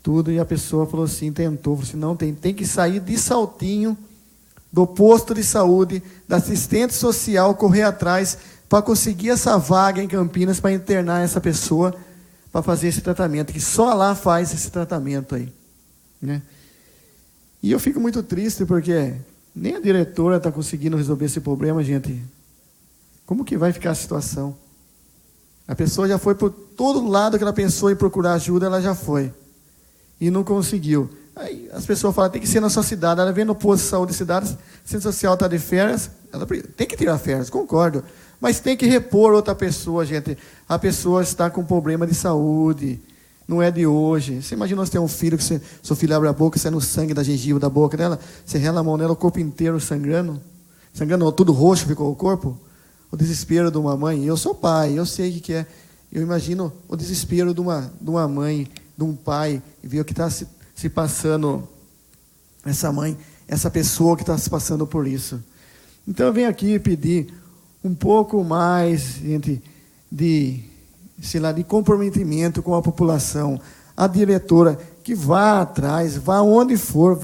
tudo, e a pessoa falou assim, falou assim, não, tem que sair de Saltinho, do posto de saúde, da assistente social, correr atrás para conseguir essa vaga em Campinas para internar essa pessoa para fazer esse tratamento, que só lá faz esse tratamento aí, né? E eu fico muito triste porque nem a diretora está conseguindo resolver esse problema, gente. Como que vai ficar a situação? A pessoa já foi por todo lado que ela pensou em procurar ajuda, ela já foi. E não conseguiu. Aí as pessoas falam, tem que ser na sua cidade. Ela vem no posto de saúde de cidade, a assistente social está de férias, ela tem que tirar férias, concordo. Mas tem que repor outra pessoa, gente. A pessoa está com problema de saúde, não é de hoje. Você imagina você ter um filho, que seu filho abre a boca, sai no sangue da gengiva da boca dela, você rela a mão nela, o corpo inteiro sangrando. Sangrando, tudo roxo ficou o corpo. O desespero de uma mãe. Eu sou pai, eu sei o que é. Eu imagino o desespero de uma mãe, de um pai, e ver o que está se passando, essa mãe, essa pessoa que está se passando por isso. Então eu venho aqui pedir um pouco mais, gente, de comprometimento com a população. A diretora que vá atrás, vá onde for,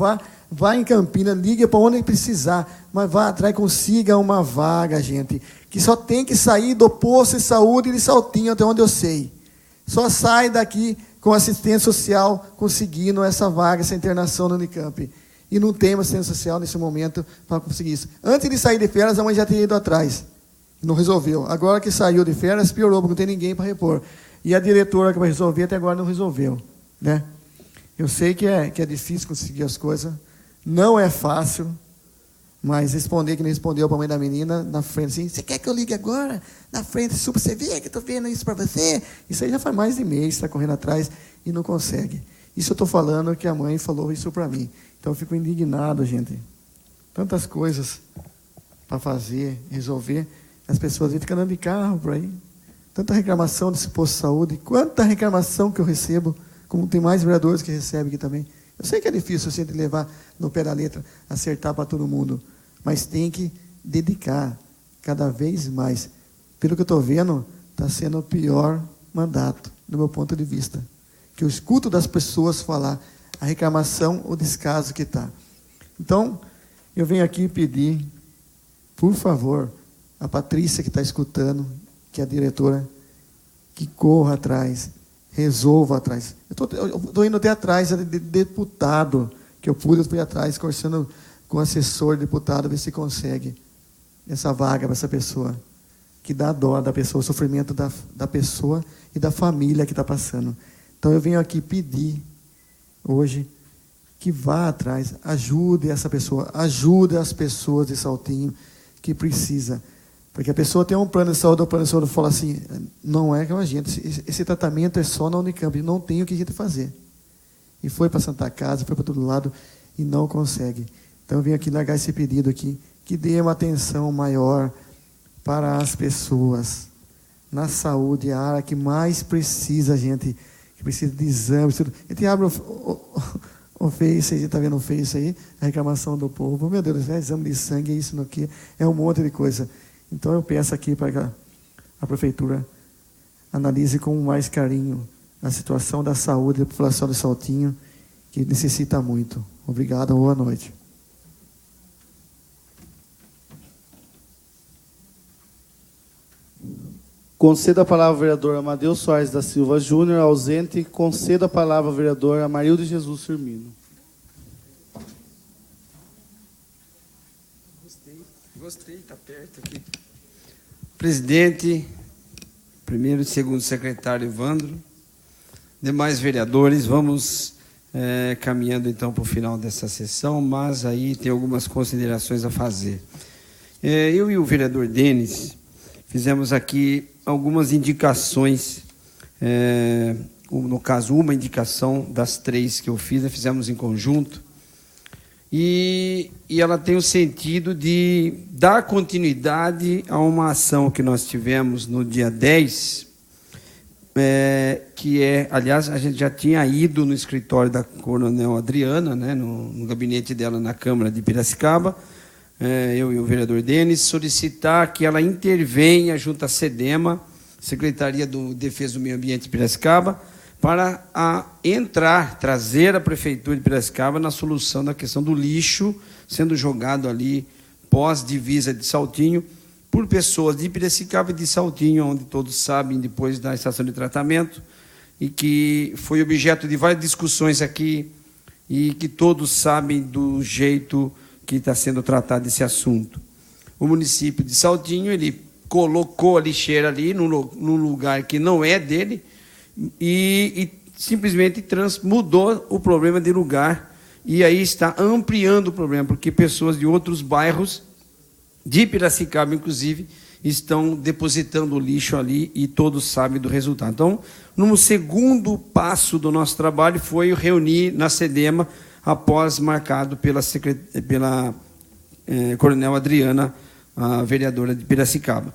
vá em Campinas, ligue para onde precisar, mas vá atrás, consiga uma vaga, gente, que só tem que sair do posto de saúde de Saltinho, até onde eu sei. Só sai daqui com assistente social conseguindo essa vaga, essa internação no Unicamp. E não tem uma assistente social nesse momento para conseguir isso. Antes de sair de férias, a mãe já tinha ido atrás. Não resolveu. Agora que saiu de férias, piorou, porque não tem ninguém para repor. E a diretora que vai resolver, até agora não resolveu, né? Eu sei que é difícil conseguir as coisas, não é fácil, mas responder que não respondeu para a mãe da menina, na frente, assim, você quer que eu ligue agora? Na frente, super, você vê que eu estou vendo isso para você? Isso aí já faz mais de mês, está correndo atrás e não consegue. Isso eu estou falando que a mãe falou isso para mim. Então eu fico indignado, gente. Tantas coisas para fazer, resolver, as pessoas ficam andando de carro por aí. Tanta reclamação desse posto de saúde, quanta reclamação que eu recebo, como tem mais vereadores que recebem aqui também. Eu sei que é difícil sempre levar no pé da letra, acertar para todo mundo, mas tem que dedicar cada vez mais. Pelo que eu estou vendo, está sendo o pior mandato, do meu ponto de vista. Que eu escuto das pessoas falar a reclamação, o descaso que está. Então, eu venho aqui pedir, por favor, a Patrícia que está escutando, que é a diretora, que corra atrás, resolva atrás. Eu estou indo até atrás de deputado, que eu fui atrás, conversando com o assessor deputado, ver se consegue essa vaga para essa pessoa, que dá dó da pessoa, o sofrimento da pessoa e da família que está passando. Então eu venho aqui pedir, hoje, que vá atrás, ajude essa pessoa, ajude as pessoas de Saltinho que precisa. Porque a pessoa tem um plano de saúde, o plano de saúde fala assim, não é que a gente, esse tratamento é só na Unicamp, não tem o que a gente fazer. E foi para Santa Casa, foi para todo lado e não consegue. Então eu vim aqui largar esse pedido aqui, que dê uma atenção maior para as pessoas na saúde, a área que mais precisa, gente, que precisa de exames. A gente abre o Face, a gente está vendo o Face aí, a reclamação do povo, meu Deus, é exame de sangue, é isso, no que, é um monte de coisa. Então eu peço aqui para que a prefeitura analise com mais carinho a situação da saúde da população de Saltinho, que necessita muito. Obrigado, boa noite. Conceda a palavra ao vereador Amadeu Soares da Silva Júnior, ausente. Conceda a palavra ao vereador Amarildo Jesus Firmino. Gostei, está perto aqui. Presidente, primeiro e segundo secretário Evandro, demais vereadores, vamos caminhando então para o final dessa sessão, mas aí tem algumas considerações a fazer. Eu e o vereador Denis fizemos aqui algumas indicações, no caso uma indicação das três que eu fiz, fizemos em conjunto, e ela tem o sentido de dar continuidade a uma ação que nós tivemos no dia 10, que aliás, a gente já tinha ido no escritório da Coronel Adriana, né, no gabinete dela na Câmara de Piracicaba, eu e o vereador Denis, solicitar que ela intervenha junto à SEDEMA, Secretaria de Defesa do Meio Ambiente de Piracicaba, para trazer a Prefeitura de Piracicaba na solução da questão do lixo sendo jogado ali pós-divisa de Saltinho, por pessoas de Piracicaba e de Saltinho, onde todos sabem, depois da estação de tratamento, e que foi objeto de várias discussões aqui, e que todos sabem do jeito que está sendo tratado esse assunto. O município de Saltinho, ele colocou a lixeira ali, num lugar que não é dele, e simplesmente mudou o problema de lugar, e aí está ampliando o problema, porque pessoas de outros bairros, de Piracicaba, inclusive, estão depositando o lixo ali e todos sabem do resultado. Então, no segundo passo do nosso trabalho foi reunir na SEDEMA, após marcado pela Coronel Adriana, a vereadora de Piracicaba.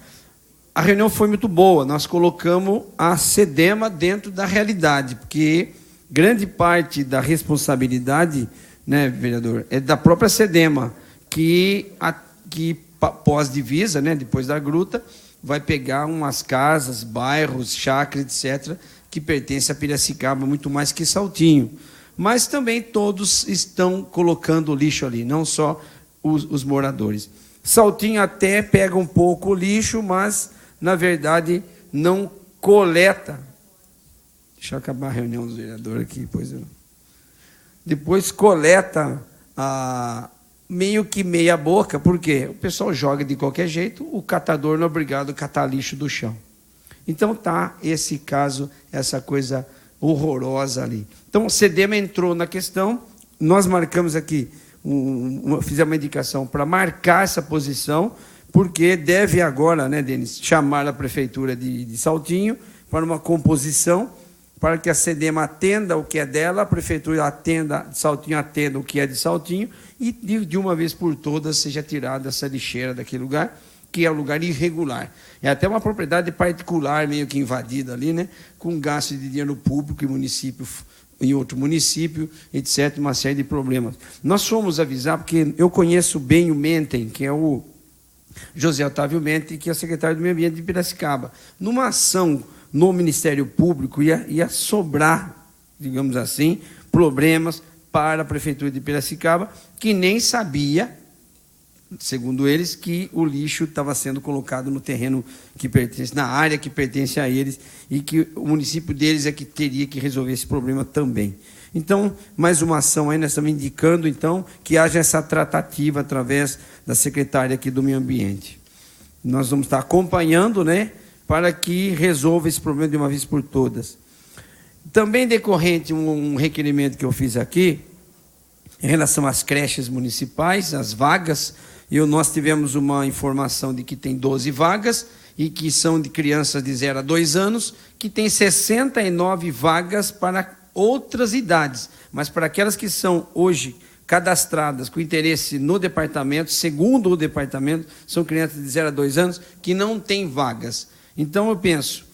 A reunião foi muito boa, nós colocamos a SEDEMA dentro da realidade, porque grande parte da responsabilidade, né, vereador, é da própria SEDEMA, que pós-divisa, né, depois da gruta, vai pegar umas casas, bairros, chácaras, etc., que pertencem a Piracicaba, muito mais que Saltinho. Mas também todos estão colocando lixo ali, não só os moradores. Saltinho até pega um pouco o lixo, mas, na verdade, não coleta. Deixa eu acabar a reunião dos vereadores aqui, depois coleta meio que meia boca, porque o pessoal joga de qualquer jeito, o catador não é obrigado a catar lixo do chão. Então tá esse caso, essa coisa horrorosa ali. Então o SEDEMA entrou na questão, nós marcamos aqui, fizemos uma indicação para marcar essa posição, porque deve agora, né, Denis, chamar a Prefeitura de Saltinho para uma composição, para que a SEDEMA atenda o que é dela, a Prefeitura de Saltinho atenda o que é de Saltinho, e de uma vez por todas seja tirada essa lixeira daquele lugar, que é um lugar irregular. É até uma propriedade particular meio que invadida ali, né, com gasto de dinheiro público em outro município, etc., uma série de problemas. Nós fomos avisar, porque eu conheço bem o Mentem, que é o José Otávio Mentem, que é o secretário do Meio Ambiente de Piracicaba. Numa ação no Ministério Público, ia sobrar, digamos assim, problemas para a Prefeitura de Piracicaba, que nem sabia, segundo eles, que o lixo estava sendo colocado no terreno que pertence, na área que pertence a eles, e que o município deles é que teria que resolver esse problema também. Então, mais uma ação aí, nós estamos indicando, então, que haja essa tratativa através da secretária aqui do Meio Ambiente. Nós vamos estar acompanhando, né, para que resolva esse problema de uma vez por todas. Também decorrente um requerimento que eu fiz aqui, em relação às creches municipais, as vagas, nós tivemos uma informação de que tem 12 vagas, e que são de crianças de 0 a 2 anos, que tem 69 vagas para outras idades, mas para aquelas que são hoje cadastradas com interesse no departamento, segundo o departamento, são crianças de 0 a 2 anos que não têm vagas. Então, eu penso,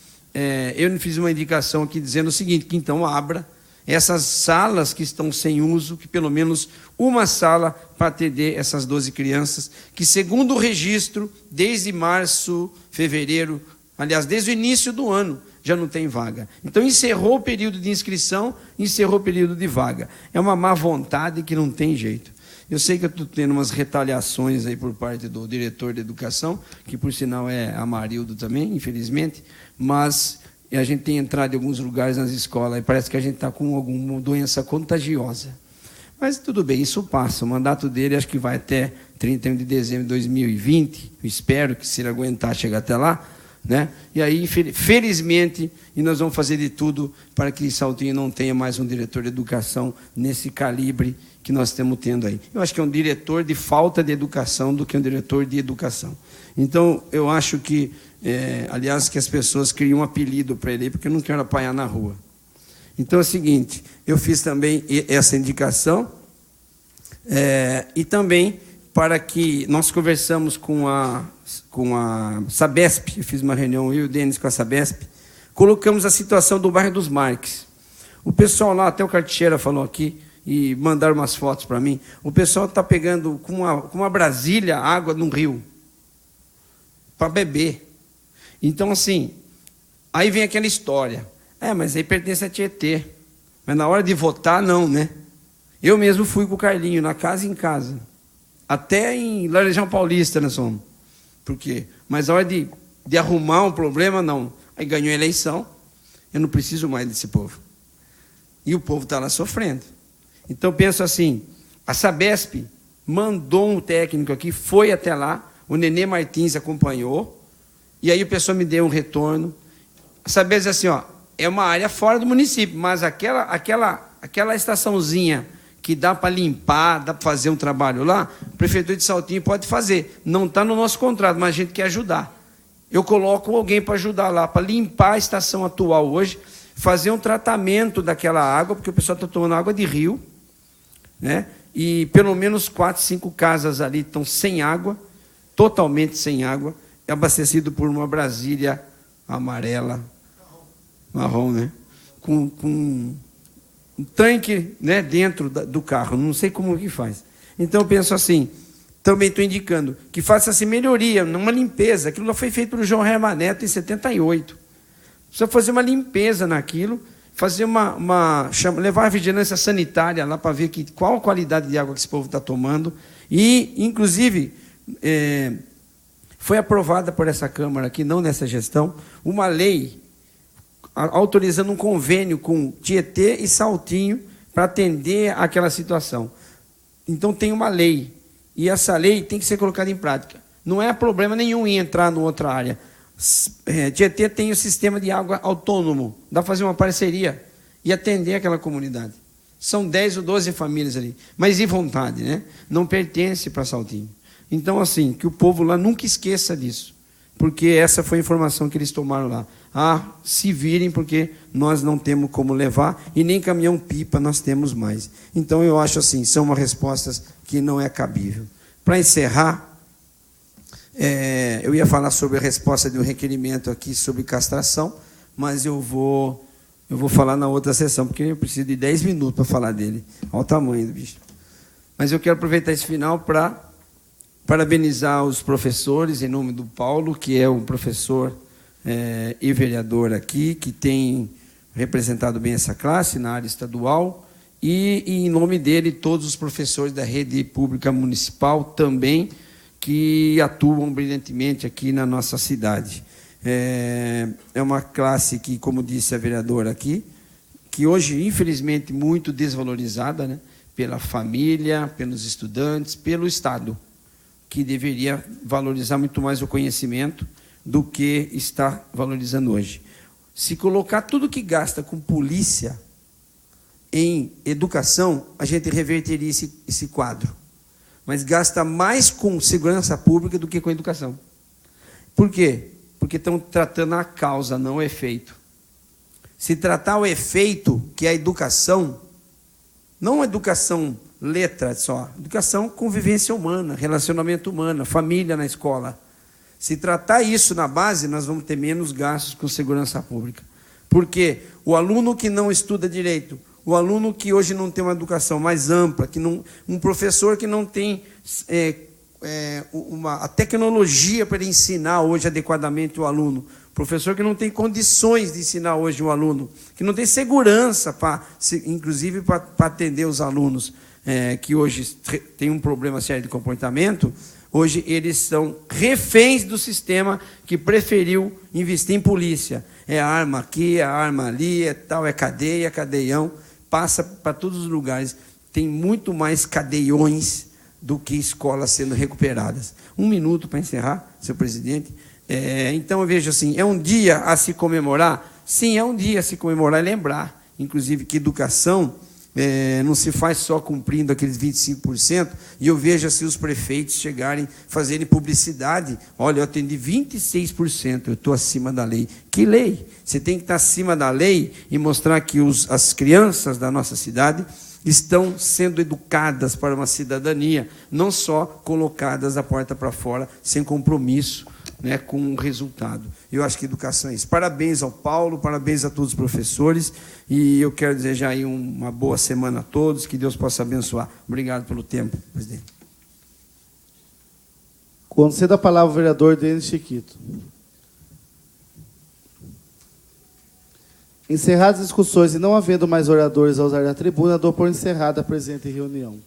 eu fiz uma indicação aqui dizendo o seguinte, que então abra essas salas que estão sem uso, que pelo menos uma sala para atender essas 12 crianças, que segundo o registro, desde março, fevereiro, aliás, desde o início do ano, já não tem vaga. Então, encerrou o período de inscrição, encerrou o período de vaga. É uma má vontade que não tem jeito. Eu sei que eu estou tendo umas retaliações aí por parte do diretor de educação, que por sinal é Amarildo também, infelizmente, mas a gente tem entrado em alguns lugares nas escolas e parece que a gente está com alguma doença contagiosa. Mas tudo bem, isso passa. O mandato dele acho que vai até 31 de dezembro de 2020, eu espero que, se ele aguentar, chegar até lá, né? E aí, felizmente, nós vamos fazer de tudo para que Saltinho não tenha mais um diretor de educação nesse calibre que nós estamos tendo aí. Eu acho que é um diretor de falta de educação do que um diretor de educação. Então, eu acho que, aliás, que as pessoas criam um apelido para ele, porque eu não quero apanhar na rua. Então, é o seguinte, eu fiz também essa indicação, E também para que nós conversamos com a Sabesp, eu fiz uma reunião, eu e o Denis com a Sabesp, colocamos a situação do bairro dos Marques. O pessoal lá, até o Carticheira falou aqui, e mandaram umas fotos para mim, o pessoal está pegando com uma Brasília água no rio, para beber. Então, assim, aí vem aquela história, mas aí pertence a Tietê, mas na hora de votar, não, né? Eu mesmo fui com o Carlinho, na casa em casa, até em Laranjal Paulista nós fomos. Por quê? Mas na hora de arrumar um problema, não. Aí ganhou a eleição, eu não preciso mais desse povo. E o povo está lá sofrendo. Então, penso assim, a Sabesp mandou um técnico aqui, foi até lá, o Nenê Martins acompanhou, e aí o pessoal me deu um retorno. A Sabesp diz assim, é uma área fora do município, mas aquela estaçãozinha que dá para limpar, dá para fazer um trabalho lá, a Prefeitura de Saltinho pode fazer. Não está no nosso contrato, mas a gente quer ajudar. Eu coloco alguém para ajudar lá, para limpar a estação atual hoje, fazer um tratamento daquela água, porque o pessoal está tomando água de rio, né? E pelo menos 4, 5 casas ali estão sem água, totalmente sem água, abastecido por uma Brasília amarela, marrom, né? Com um tanque, né, dentro do carro, não sei como que faz. Então eu penso assim, também estou indicando que faça-se melhoria, numa limpeza. Aquilo lá foi feito pelo João Herman Neto em 78. Precisa fazer uma limpeza naquilo, fazer levar a vigilância sanitária lá para ver qual a qualidade de água que esse povo está tomando. E, inclusive, foi aprovada por essa Câmara aqui, não nessa gestão, uma lei autorizando um convênio com Tietê e Saltinho para atender aquela situação. Então, tem uma lei, e essa lei tem que ser colocada em prática. Não é problema nenhum em entrar em outra área. Tietê tem o sistema de água autônomo, dá para fazer uma parceria e atender aquela comunidade. São 10 ou 12 famílias ali, mas de vontade, né? Não pertence para Saltinho. Então, assim, que o povo lá nunca esqueça disso, porque essa foi a informação que eles tomaram lá. Se virem, porque nós não temos como levar, e nem caminhão-pipa nós temos mais. Então, eu acho assim, são umas respostas que não é cabível. Para encerrar, eu ia falar sobre a resposta de um requerimento aqui sobre castração, mas eu vou falar na outra sessão, porque eu preciso de 10 minutos para falar dele. Olha o tamanho do bicho. Mas eu quero aproveitar esse final para parabenizar os professores, em nome do Paulo, que é um professor e vereador aqui, que tem representado bem essa classe na área estadual, e em nome dele, todos os professores da rede pública municipal também, que atuam brilhantemente aqui na nossa cidade. É uma classe que, como disse a vereadora aqui, que hoje, infelizmente, muito desvalorizada, né, pela família, pelos estudantes, pelo Estado, que deveria valorizar muito mais o conhecimento do que está valorizando hoje. Se colocar tudo que gasta com polícia em educação, a gente reverteria esse quadro. Mas gasta mais com segurança pública do que com educação. Por quê? Porque estão tratando a causa, não o efeito. Se tratar o efeito, que é a educação, não a educação letra só, educação convivência humana, relacionamento humano, família na escola. Se tratar isso na base, nós vamos ter menos gastos com segurança pública. Porque o aluno que não estuda direito, o aluno que hoje não tem uma educação mais ampla, um professor que não tem a tecnologia para ensinar hoje adequadamente o aluno, professor que não tem condições de ensinar hoje o aluno, que não tem segurança, inclusive para atender os alunos que hoje têm um problema sério de comportamento, hoje eles são reféns do sistema que preferiu investir em polícia. É arma aqui, é arma ali, é tal, é cadeia, cadeião, passa para todos os lugares. Tem muito mais cadeiões do que escolas sendo recuperadas. 1 minuto para encerrar, senhor presidente. Então, eu vejo assim, é um dia a se comemorar? Sim, é um dia a se comemorar e lembrar, inclusive, que educação não se faz só cumprindo aqueles 25%, e eu vejo assim os prefeitos chegarem, fazerem publicidade. Olha, eu atendi 26%, eu estou acima da lei. Que lei? Você tem que estar acima da lei e mostrar que as crianças da nossa cidade estão sendo educadas para uma cidadania, não só colocadas da porta para fora, sem compromisso, né, com o resultado. Eu acho que educação é isso. Parabéns ao Paulo, parabéns a todos os professores, e eu quero desejar aí uma boa semana a todos, que Deus possa abençoar. Obrigado pelo tempo, presidente. Concedo a palavra ao vereador Denis Chiquito. Encerradas as discussões e não havendo mais oradores a usar a tribuna, dou por encerrada a presente reunião.